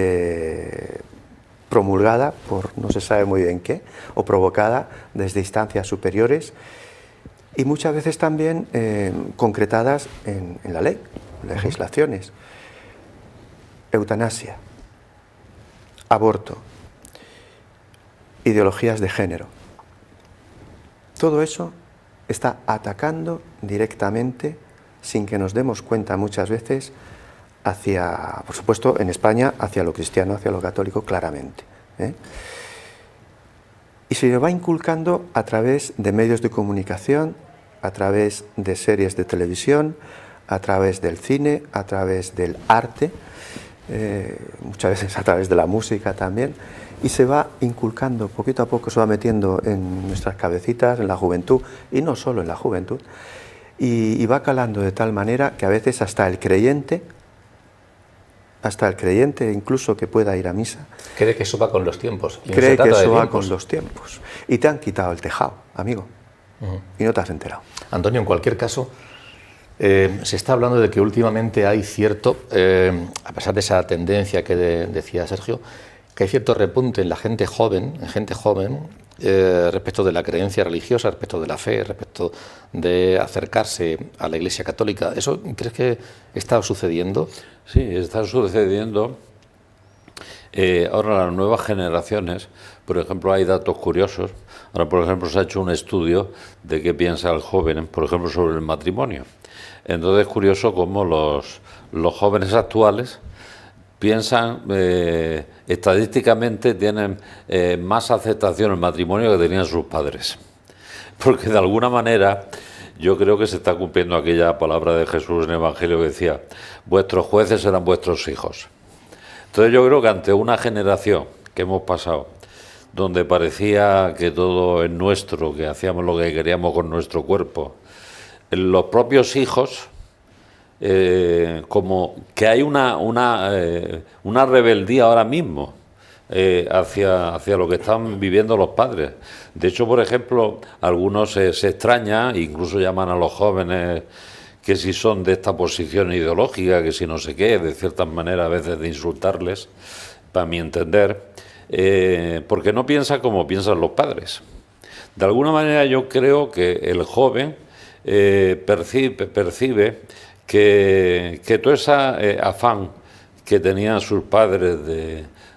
promulgada por no se sabe muy bien qué, o provocada desde instancias superiores, y muchas veces también concretadas en la ley, legislaciones. Eutanasia, aborto, ideologías de género. Todo eso está atacando directamente, sin que nos demos cuenta muchas veces, hacia, por supuesto, en España, hacia lo cristiano, hacia lo católico, claramente, ¿eh? Y se va inculcando a través de medios de comunicación, a través de series de televisión, a través del cine, a través del arte, muchas veces a través de la música también, y se va inculcando, poquito a poco se va metiendo en nuestras cabecitas, en la juventud, y no solo en la juventud, y va calando de tal manera que a veces hasta el creyente incluso que pueda ir a misa, Cree que eso va con los tiempos. Y no cree se que trata de eso va tiempos. con los tiempos. Y te han quitado el tejado, amigo, y no te has enterado. Antonio, en cualquier caso, se está hablando de que últimamente hay cierto, a pesar de esa tendencia que decía Sergio, que hay cierto repunte en la gente joven, respecto de la creencia religiosa, respecto de la fe, respecto de acercarse a la Iglesia Católica. ¿Eso crees que está sucediendo? Sí, está sucediendo. Ahora las nuevas generaciones, por ejemplo, hay datos curiosos. Ahora, por ejemplo, se ha hecho un estudio de qué piensa el joven, por ejemplo, sobre el matrimonio. Entonces es curioso cómo los jóvenes actuales piensan, estadísticamente tienen más aceptación el matrimonio que tenían sus padres. Porque de alguna manera yo creo que se está cumpliendo aquella palabra de Jesús en el Evangelio que decía: vuestros jueces serán vuestros hijos. Entonces yo creo que ante una generación que hemos pasado, donde parecía que todo es nuestro, que hacíamos lo que queríamos con nuestro cuerpo, los propios hijos, como que hay una rebeldía ahora mismo hacia lo que están viviendo los padres. De hecho, por ejemplo, algunos se extrañan, incluso llaman a los jóvenes que si son de esta posición ideológica, que si no sé qué, de cierta manera a veces de insultarles, para mi entender, porque no piensan como piensan los padres. De alguna manera yo creo que el joven percibe que todo ese afán que tenían sus padres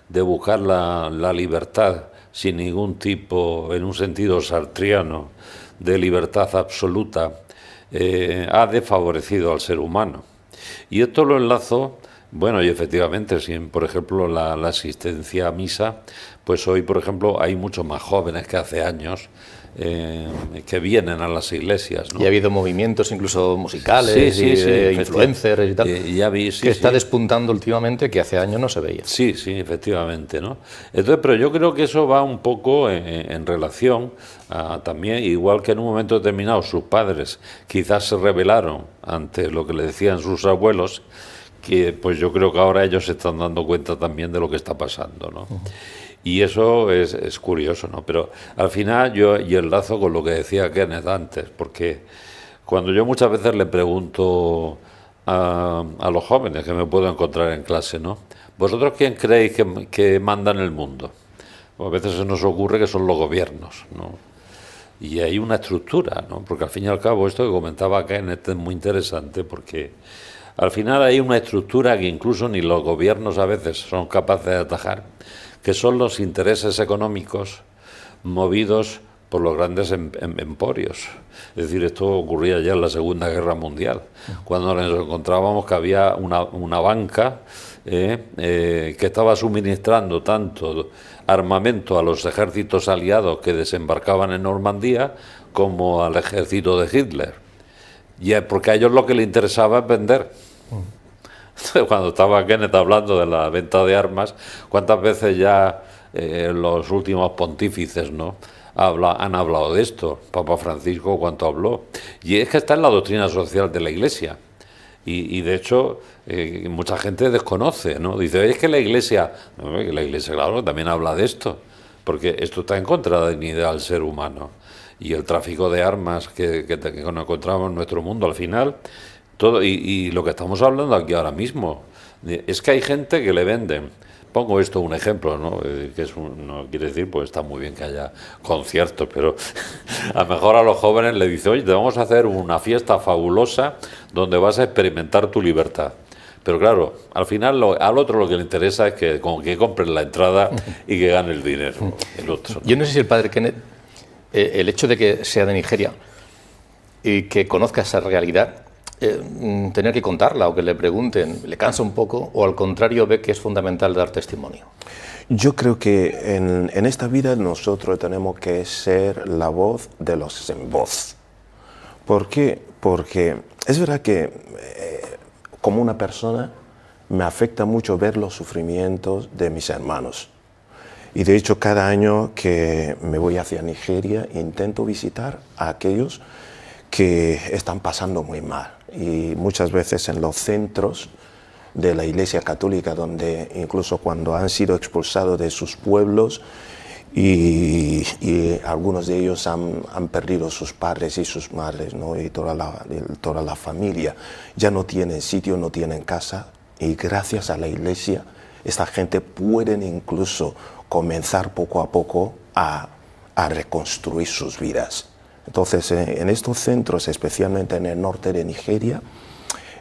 de buscar la libertad sin ningún tipo, en un sentido sartriano, de libertad absoluta, ha desfavorecido al ser humano. Y esto lo enlazo, bueno, y efectivamente, si por ejemplo la asistencia a misa, pues hoy, por ejemplo, hay muchos más jóvenes que hace años que vienen a las iglesias, ¿no? Y ha habido movimientos incluso musicales y de influencers y tal, que está despuntando últimamente, que hace años no se veía. Sí, sí, efectivamente, ¿no? Entonces, pero yo creo que eso va un poco en relación a, también, igual que en un momento determinado sus padres quizás se rebelaron ante lo que le decían sus abuelos, que pues yo creo que ahora ellos se están dando cuenta también de lo que está pasando, ¿no? Y eso es curioso, ¿no? Pero al final yo enlazo con lo que decía Kenneth antes, porque cuando yo muchas veces le pregunto a los jóvenes que me puedo encontrar en clase, ¿no? ¿Vosotros quién creéis que manda en el mundo? Pues a veces se nos ocurre que son los gobiernos, ¿no? Y hay una estructura, ¿no? Porque al fin y al cabo esto que comentaba Kenneth es muy interesante, porque al final hay una estructura que incluso ni los gobiernos a veces son capaces de atajar, que son los intereses económicos movidos por los grandes emporios. Es decir, esto ocurría ya en la Segunda Guerra Mundial, cuando nos encontrábamos que había una banca que estaba suministrando tanto armamento a los ejércitos aliados que desembarcaban en Normandía como al ejército de Hitler. Y es porque a ellos lo que les interesaba es vender. Cuando estaba Kenneth hablando de la venta de armas, ¿cuántas veces ya los últimos pontífices, ¿no?, han hablado de esto? Papa Francisco, ¿cuánto habló? Y es que está en la doctrina social de la Iglesia. Y de hecho, mucha gente desconoce, ¿no? Dice, es que la Iglesia, no, que la Iglesia, claro, también habla de esto, porque esto está en contra de la dignidad del ser humano. Y el tráfico de armas que nos encontramos en nuestro mundo, al final, todo, y lo que estamos hablando aquí ahora mismo, es que hay gente que le venden. Pongo esto un ejemplo, ¿no? Que no quiere decir, pues está muy bien que haya conciertos, pero a lo mejor a los jóvenes le dice, oye, te vamos a hacer una fiesta fabulosa donde vas a experimentar tu libertad. Pero claro, al final al otro lo que le interesa es que compren la entrada y que gane el dinero, el otro. Yo no sé si el padre Kenneth, el hecho de que sea de Nigeria y que conozca esa realidad, tener que contarla o que le pregunten, ¿le cansa un poco o al contrario ve que es fundamental dar testimonio? Yo creo que en esta vida nosotros tenemos que ser la voz de los sin voz. ¿Por qué? Porque es verdad que como una persona me afecta mucho ver los sufrimientos de mis hermanos. Y de hecho cada año que me voy hacia Nigeria intento visitar a aquellos que están pasando muy mal. Y muchas veces en los centros de la Iglesia Católica, donde incluso cuando han sido expulsados de sus pueblos y algunos de ellos han perdido sus padres y sus madres, ¿no?, y toda la familia, ya no tienen sitio, no tienen casa, y gracias a la Iglesia esta gente puede incluso comenzar poco a poco a reconstruir sus vidas. Entonces, en estos centros, especialmente en el norte de Nigeria,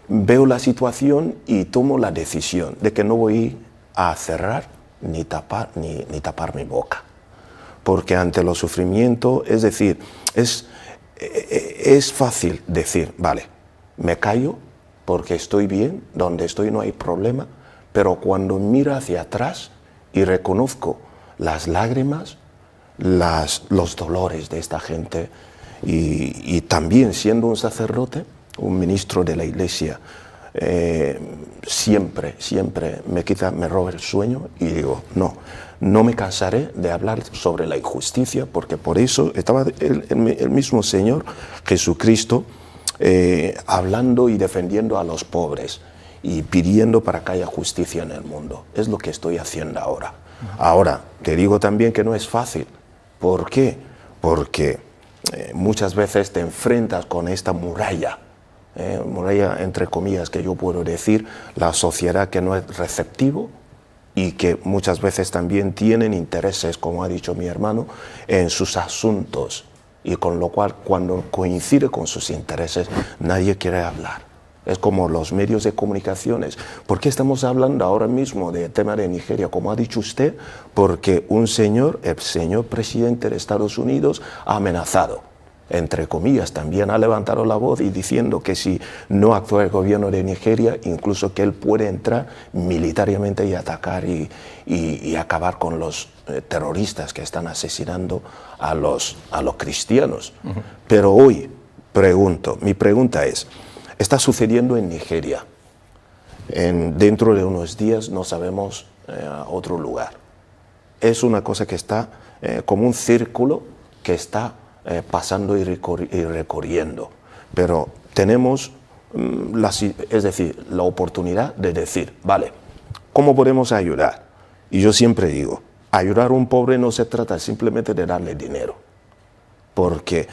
veo la situación y tomo la decisión de que no voy a cerrar ni tapar mi boca. Porque ante los sufrimientos, es decir, es fácil decir, vale, me callo porque estoy bien, donde estoy no hay problema, pero cuando miro hacia atrás y reconozco las lágrimas, los dolores de esta gente, y también siendo un sacerdote, un ministro de la Iglesia, siempre me roba el sueño y digo, no me cansaré de hablar sobre la injusticia, porque por eso estaba el mismo Señor Jesucristo hablando y defendiendo a los pobres y pidiendo para que haya justicia en el mundo. Es lo que estoy haciendo ahora. Ahora, te digo también que no es fácil. ¿Por qué? Porque muchas veces te enfrentas con esta muralla, entre comillas que yo puedo decir, la sociedad que no es receptivo y que muchas veces también tienen intereses, como ha dicho mi hermano, en sus asuntos, y con lo cual cuando coincide con sus intereses nadie quiere hablar. Es como los medios de comunicaciones. ¿Por qué estamos hablando ahora mismo del tema de Nigeria? Como ha dicho usted, porque el señor presidente de Estados Unidos ha amenazado, entre comillas, también ha levantado la voz y diciendo que si no actúa el gobierno de Nigeria, incluso que él puede entrar militariamente y atacar y acabar con los terroristas que están asesinando a los cristianos. Pero hoy, mi pregunta es, está sucediendo en Nigeria. Dentro de unos días no sabemos otro lugar. Es una cosa que está como un círculo que está pasando y recorriendo. Pero tenemos la oportunidad de decir, vale, ¿cómo podemos ayudar? Y yo siempre digo, ayudar a un pobre no se trata simplemente de darle dinero, porque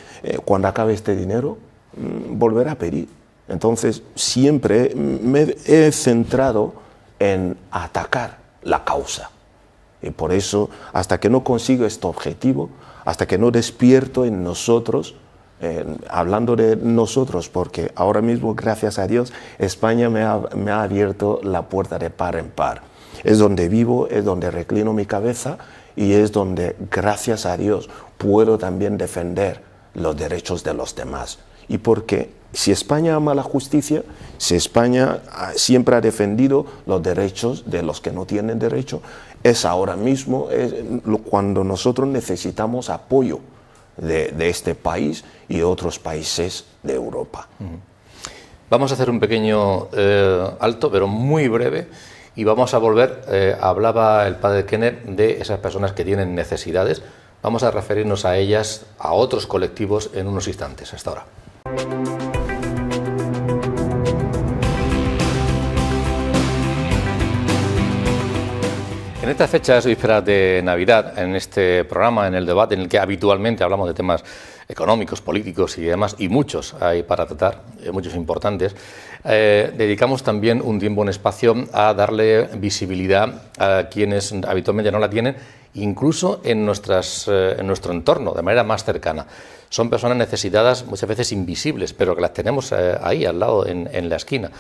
cuando acabe este dinero, volverá a pedir. Entonces, siempre me he centrado en atacar la causa. Y por eso, hasta que no consigo este objetivo, hasta que no despierto en nosotros, hablando de nosotros, porque ahora mismo, gracias a Dios, España me ha abierto la puerta de par en par. Es donde vivo, es donde reclino mi cabeza y es donde, gracias a Dios, puedo también defender los derechos de los demás. Y porque si España ama la justicia, si España siempre ha defendido los derechos de los que no tienen derecho, es ahora mismo cuando nosotros necesitamos apoyo de este país y otros países de Europa. Vamos a hacer un pequeño alto, pero muy breve, y vamos a volver. Hablaba el padre Kenneth de esas personas que tienen necesidades. Vamos a referirnos a ellas, a otros colectivos, en unos instantes. Hasta ahora. En estas fechas vísperas de Navidad, en este programa, en el debate en el que habitualmente hablamos de temas económicos, políticos y demás, y muchos hay para tratar, muchos importantes, dedicamos también un tiempo, un espacio a darle visibilidad a quienes habitualmente no la tienen, incluso en nuestro entorno, de manera más cercana. Son personas necesitadas, muchas veces invisibles, pero que las tenemos ahí al lado, en la esquina,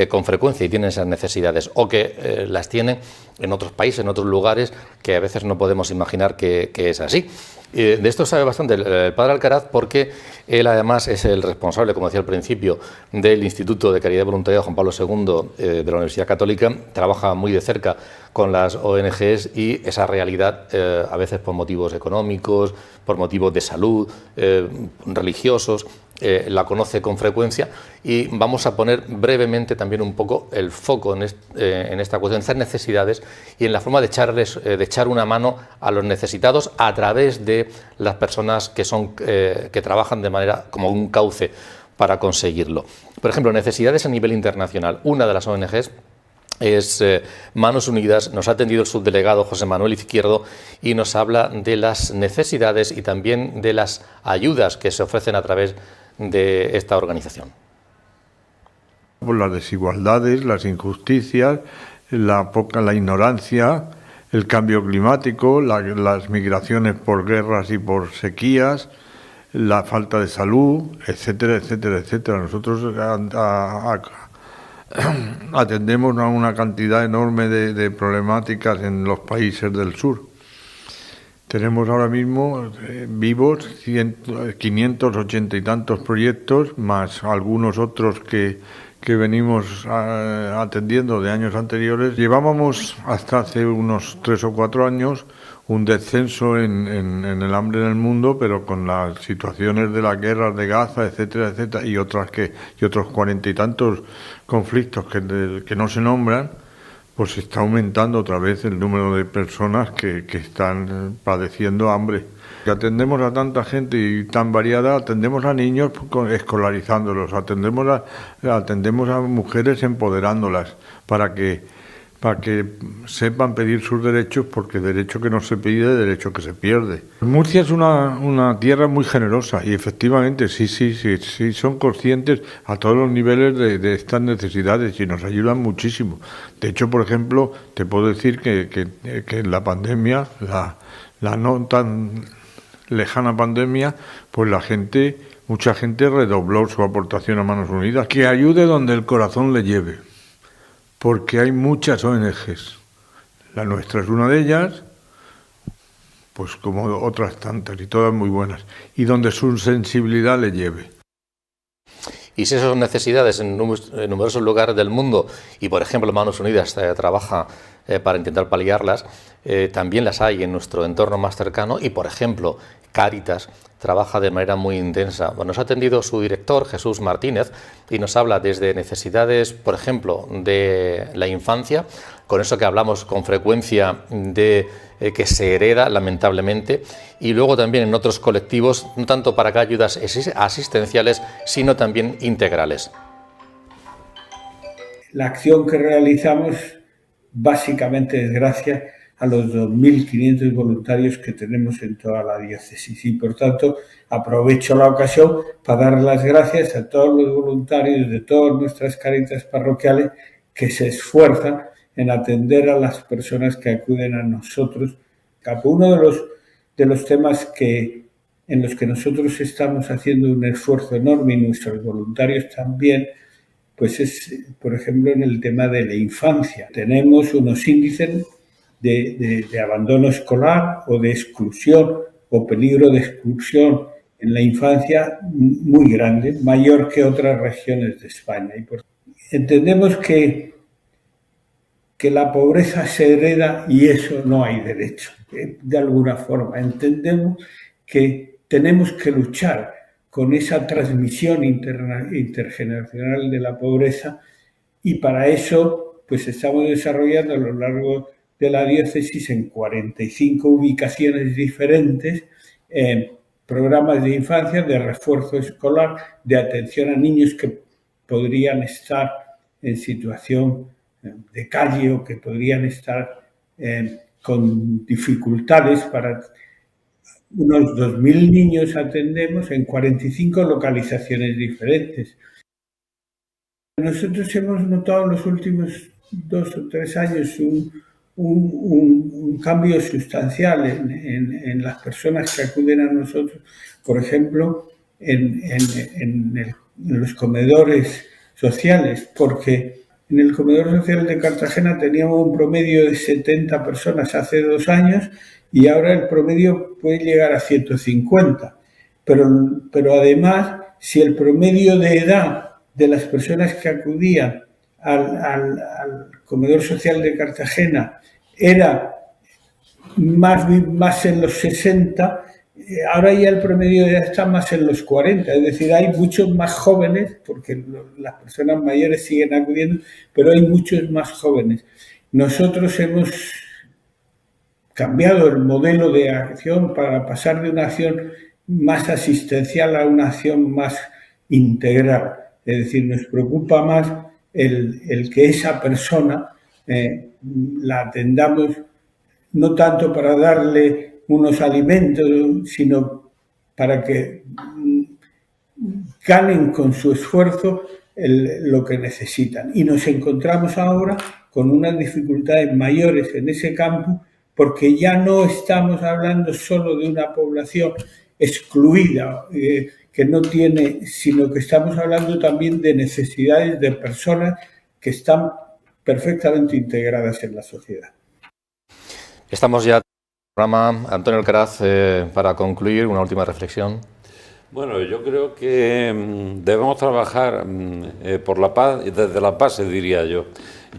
con frecuencia, y tienen esas necesidades, o que las tienen en otros países, en otros lugares, que a veces no podemos imaginar que es así. De esto sabe bastante el padre Alcaraz, porque él además es el responsable, como decía al principio, del Instituto de Caridad y Voluntariado Juan Pablo II de la Universidad Católica. Trabaja muy de cerca con las ONGs y esa realidad, a veces por motivos económicos, por motivos de salud, religiosos, la conoce con frecuencia, y vamos a poner brevemente también un poco el foco en esta cuestión, en estas necesidades y en la forma de echar una mano a los necesitados a través de las personas que trabajan de manera como un cauce para conseguirlo. Por ejemplo, necesidades a nivel internacional. Una de las ONGs es Manos Unidas. Nos ha atendido el subdelegado José Manuel Izquierdo y nos habla de las necesidades y también de las ayudas que se ofrecen a través de esta organización. Por las desigualdades, las injusticias, la ignorancia, el cambio climático, las migraciones por guerras y por sequías, la falta de salud, etcétera, etcétera, etcétera. Nosotros atendemos a una cantidad enorme de problemáticas en los países del sur. Tenemos ahora mismo vivos 580 y tantos proyectos, más algunos otros que venimos atendiendo de años anteriores. Llevábamos hasta hace unos 3 o 4 años un descenso en el hambre en el mundo, pero con las situaciones de las guerras de Gaza, etcétera, etcétera, y otros 40 y tantos conflictos que no se nombran, pues está aumentando otra vez el número de personas que están padeciendo hambre. Atendemos a tanta gente y tan variada, atendemos a niños escolarizándolos, atendemos a mujeres empoderándolas para que sepan pedir sus derechos, porque derecho que no se pide, derecho que se pierde. Murcia es una tierra muy generosa y efectivamente sí son conscientes a todos los niveles de estas necesidades y nos ayudan muchísimo. De hecho, por ejemplo, te puedo decir que en la pandemia, la no tan lejana pandemia, pues mucha gente redobló su aportación a Manos Unidas. Que ayude donde el corazón le lleve, porque hay muchas ONGs. La nuestra es una de ellas, pues como otras tantas, y todas muy buenas, y donde su sensibilidad le lleve. Y si esas son necesidades en numerosos lugares del mundo, y por ejemplo Manos Unidas trabaja para intentar paliarlas, también las hay en nuestro entorno más cercano, y por ejemplo Cáritas trabaja de manera muy intensa. Bueno, nos ha atendido su director, Jesús Martínez, y nos habla desde necesidades, por ejemplo, de la infancia, con eso que hablamos con frecuencia de que se hereda, lamentablemente, y luego también en otros colectivos, no tanto para que ayudas asistenciales, sino también integrales. La acción que realizamos básicamente es gracias a los 2.500 voluntarios que tenemos en toda la diócesis, y por tanto aprovecho la ocasión para dar las gracias a todos los voluntarios de todas nuestras Cáritas parroquiales que se esfuerzan en atender a las personas que acuden a nosotros. Uno de los temas en los que nosotros estamos haciendo un esfuerzo enorme, y nuestros voluntarios también, pues es, por ejemplo, en el tema de la infancia. Tenemos unos índices de abandono escolar o de exclusión o peligro de exclusión en la infancia muy grande, mayor que otras regiones de España. Y entendemos que la pobreza se hereda y eso no hay derecho. De alguna forma entendemos que tenemos que luchar con esa transmisión intergeneracional de la pobreza, y para eso pues estamos desarrollando a lo largo de la diócesis en 45 ubicaciones diferentes programas de infancia, de refuerzo escolar, de atención a niños que podrían estar en situación de calle o que podrían estar con dificultades. Para unos 2.000 niños atendemos en 45 localizaciones diferentes. Nosotros hemos notado en los últimos 2 o 3 años un cambio sustancial en las personas que acuden a nosotros, por ejemplo, en los comedores sociales, porque en el comedor social de Cartagena teníamos un promedio de 70 personas hace 2 años y ahora el promedio puede llegar a 150. Pero además, si el promedio de edad de las personas que acudían al comedor social de Cartagena era más en los 60, ahora ya el promedio de edad está más en los 40, es decir, hay muchos más jóvenes, porque las personas mayores siguen acudiendo, pero hay muchos más jóvenes. Nosotros hemos cambiado el modelo de acción para pasar de una acción más asistencial a una acción más integral. Es decir, nos preocupa más el que esa persona la atendamos no tanto para darle unos alimentos, sino para que ganen con su esfuerzo lo que necesitan. Y nos encontramos ahora con unas dificultades mayores en ese campo, porque ya no estamos hablando solo de una población excluida, que no tiene, sino que estamos hablando también de necesidades de personas que están perfectamente integradas en la sociedad. Estamos ya en el programa. Antonio Alcaraz, para concluir, una última reflexión. Bueno, yo creo que debemos trabajar por la paz, desde la paz, diría yo.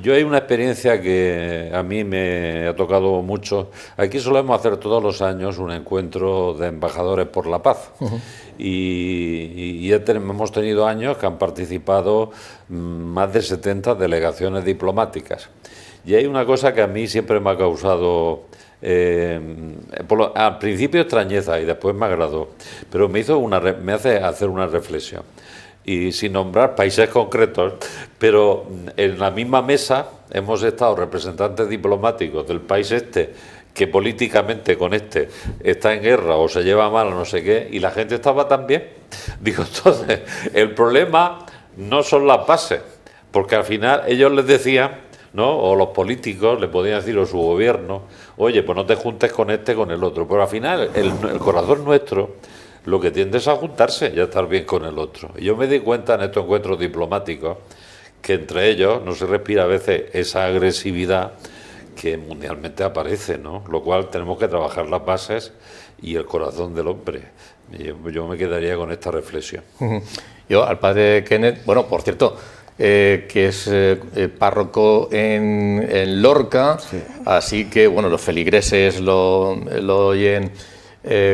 Yo hay una experiencia que a mí me ha tocado mucho. Aquí solemos hacer todos los años un encuentro de embajadores por la paz. Y hemos tenido años que han participado más de 70 delegaciones diplomáticas. Y hay una cosa que a mí siempre me ha causado, al principio extrañeza y después me agradó, pero me hace hacer una reflexión. Y sin nombrar países concretos, pero en la misma mesa hemos estado representantes diplomáticos del país que políticamente con está en guerra o se lleva mal o no sé qué, y la gente estaba tan bien. Digo, entonces, el problema no son las bases, porque al final ellos les decían, ¿no? O los políticos le podían decir, o su gobierno, oye, pues no te juntes con con el otro. Pero al final el corazón nuestro lo que tiende es a juntarse y a estar bien con el otro. Y yo me di cuenta en estos encuentros diplomáticos que entre ellos no se respira a veces esa agresividad que mundialmente aparece, ¿no? Lo cual tenemos que trabajar las bases y el corazón del hombre. Yo me quedaría con esta reflexión. Yo al padre Kenneth, bueno, por cierto, que es párroco en Lorca, sí. Así que bueno, los feligreses lo oyen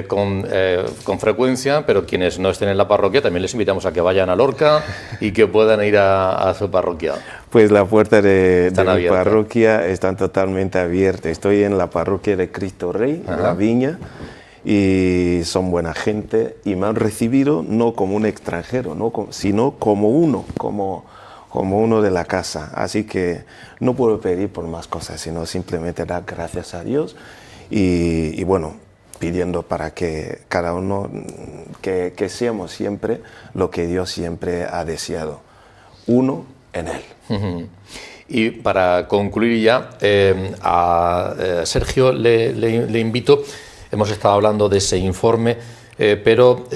con frecuencia, pero quienes no estén en la parroquia también les invitamos a que vayan a Lorca y que puedan ir a su parroquia. Pues la puerta de mi parroquia están totalmente abiertas. Estoy en la parroquia de Cristo Rey, en La Viña, y son buena gente y me han recibido no como un extranjero, sino como uno de la casa. Así que no puedo pedir por más cosas, sino simplemente dar gracias a Dios y bueno, pidiendo para que cada uno, que seamos siempre lo que Dios siempre ha deseado, uno en Él. Y para concluir ya, a Sergio le invito, hemos estado hablando de ese informe, pero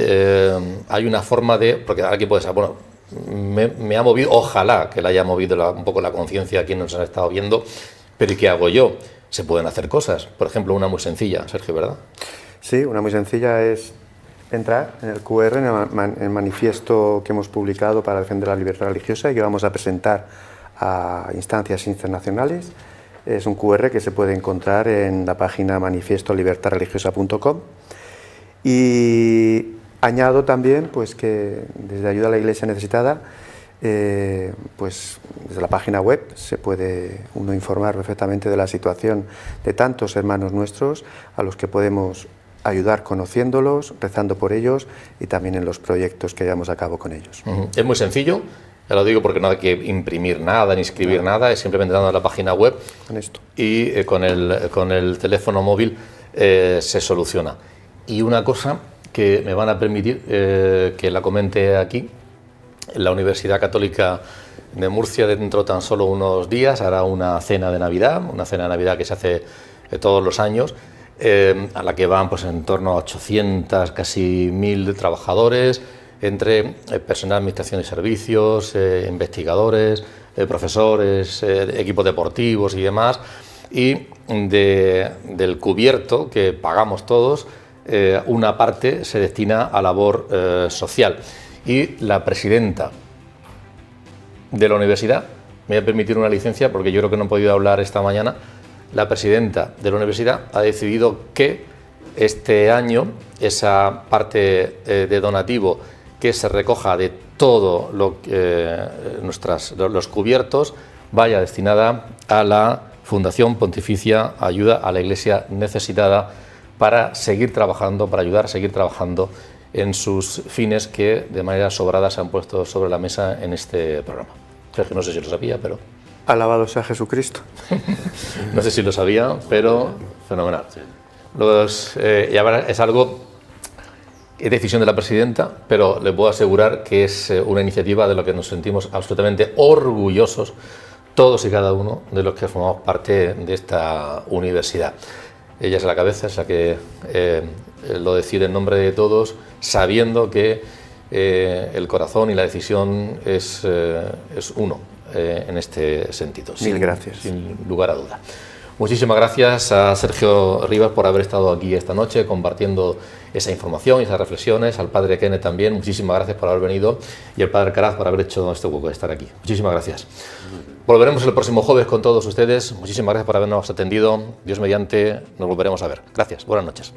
hay una forma de, porque aquí puede ser, bueno, me ha movido, ojalá que le haya movido un poco la conciencia a quienes nos han estado viendo, pero ¿y qué hago yo? Se pueden hacer cosas, por ejemplo, una muy sencilla, Sergio, ¿verdad? Sí, una muy sencilla es entrar en el QR, en el manifiesto que hemos publicado para defender la libertad religiosa y que vamos a presentar a instancias internacionales. Es un QR que se puede encontrar en la página manifiestolibertadreligiosa.com. Y añado también pues, que desde Ayuda a la Iglesia Necesitada, pues desde la página web se puede uno informar perfectamente de la situación de tantos hermanos nuestros a los que podemos ayudar conociéndolos, rezando por ellos y también en los proyectos que llevamos a cabo con ellos. Es muy sencillo, ya lo digo porque no hay que imprimir nada ni escribir nada, es simplemente dando a la página web con esto. Y con el teléfono móvil se soluciona. Y una cosa que me van a permitir que la comente aquí, la Universidad Católica de Murcia dentro tan solo unos días hará una cena de Navidad que se hace todos los años, a la que van pues en torno a 800, casi 1000 trabajadores, entre personal de administración y servicios, investigadores, profesores, equipos deportivos y demás, y del cubierto que pagamos todos, una parte se destina a labor social. Y la presidenta de la universidad, me voy a permitir una licencia porque yo creo que no he podido hablar esta mañana, la presidenta de la universidad ha decidido que este año esa parte de donativo que se recoja de todo los cubiertos vaya destinada a la Fundación Pontificia Ayuda a la Iglesia Necesitada para seguir trabajando, para ayudar a seguir trabajando en sus fines que de manera sobrada se han puesto sobre la mesa en este programa. Sergio, no sé si lo sabía, pero... Alabado sea Jesucristo. No sé si lo sabía, pero fenomenal. Y ahora es algo, es decisión de la presidenta, pero le puedo asegurar que es una iniciativa de la que nos sentimos absolutamente orgullosos todos y cada uno de los que formamos parte de esta universidad. Ella es la cabeza, es la que lo decide en nombre de todos, sabiendo que el corazón y la decisión es uno en este sentido. Mil gracias. Sin lugar a duda. Muchísimas gracias a Sergio Rivas por haber estado aquí esta noche compartiendo esa información y esas reflexiones, al padre Kenneth también, muchísimas gracias por haber venido y al padre Alcaraz por haber hecho este hueco de estar aquí. Muchísimas gracias. Volveremos el próximo jueves con todos ustedes. Muchísimas gracias por habernos atendido. Dios mediante, nos volveremos a ver. Gracias. Buenas noches.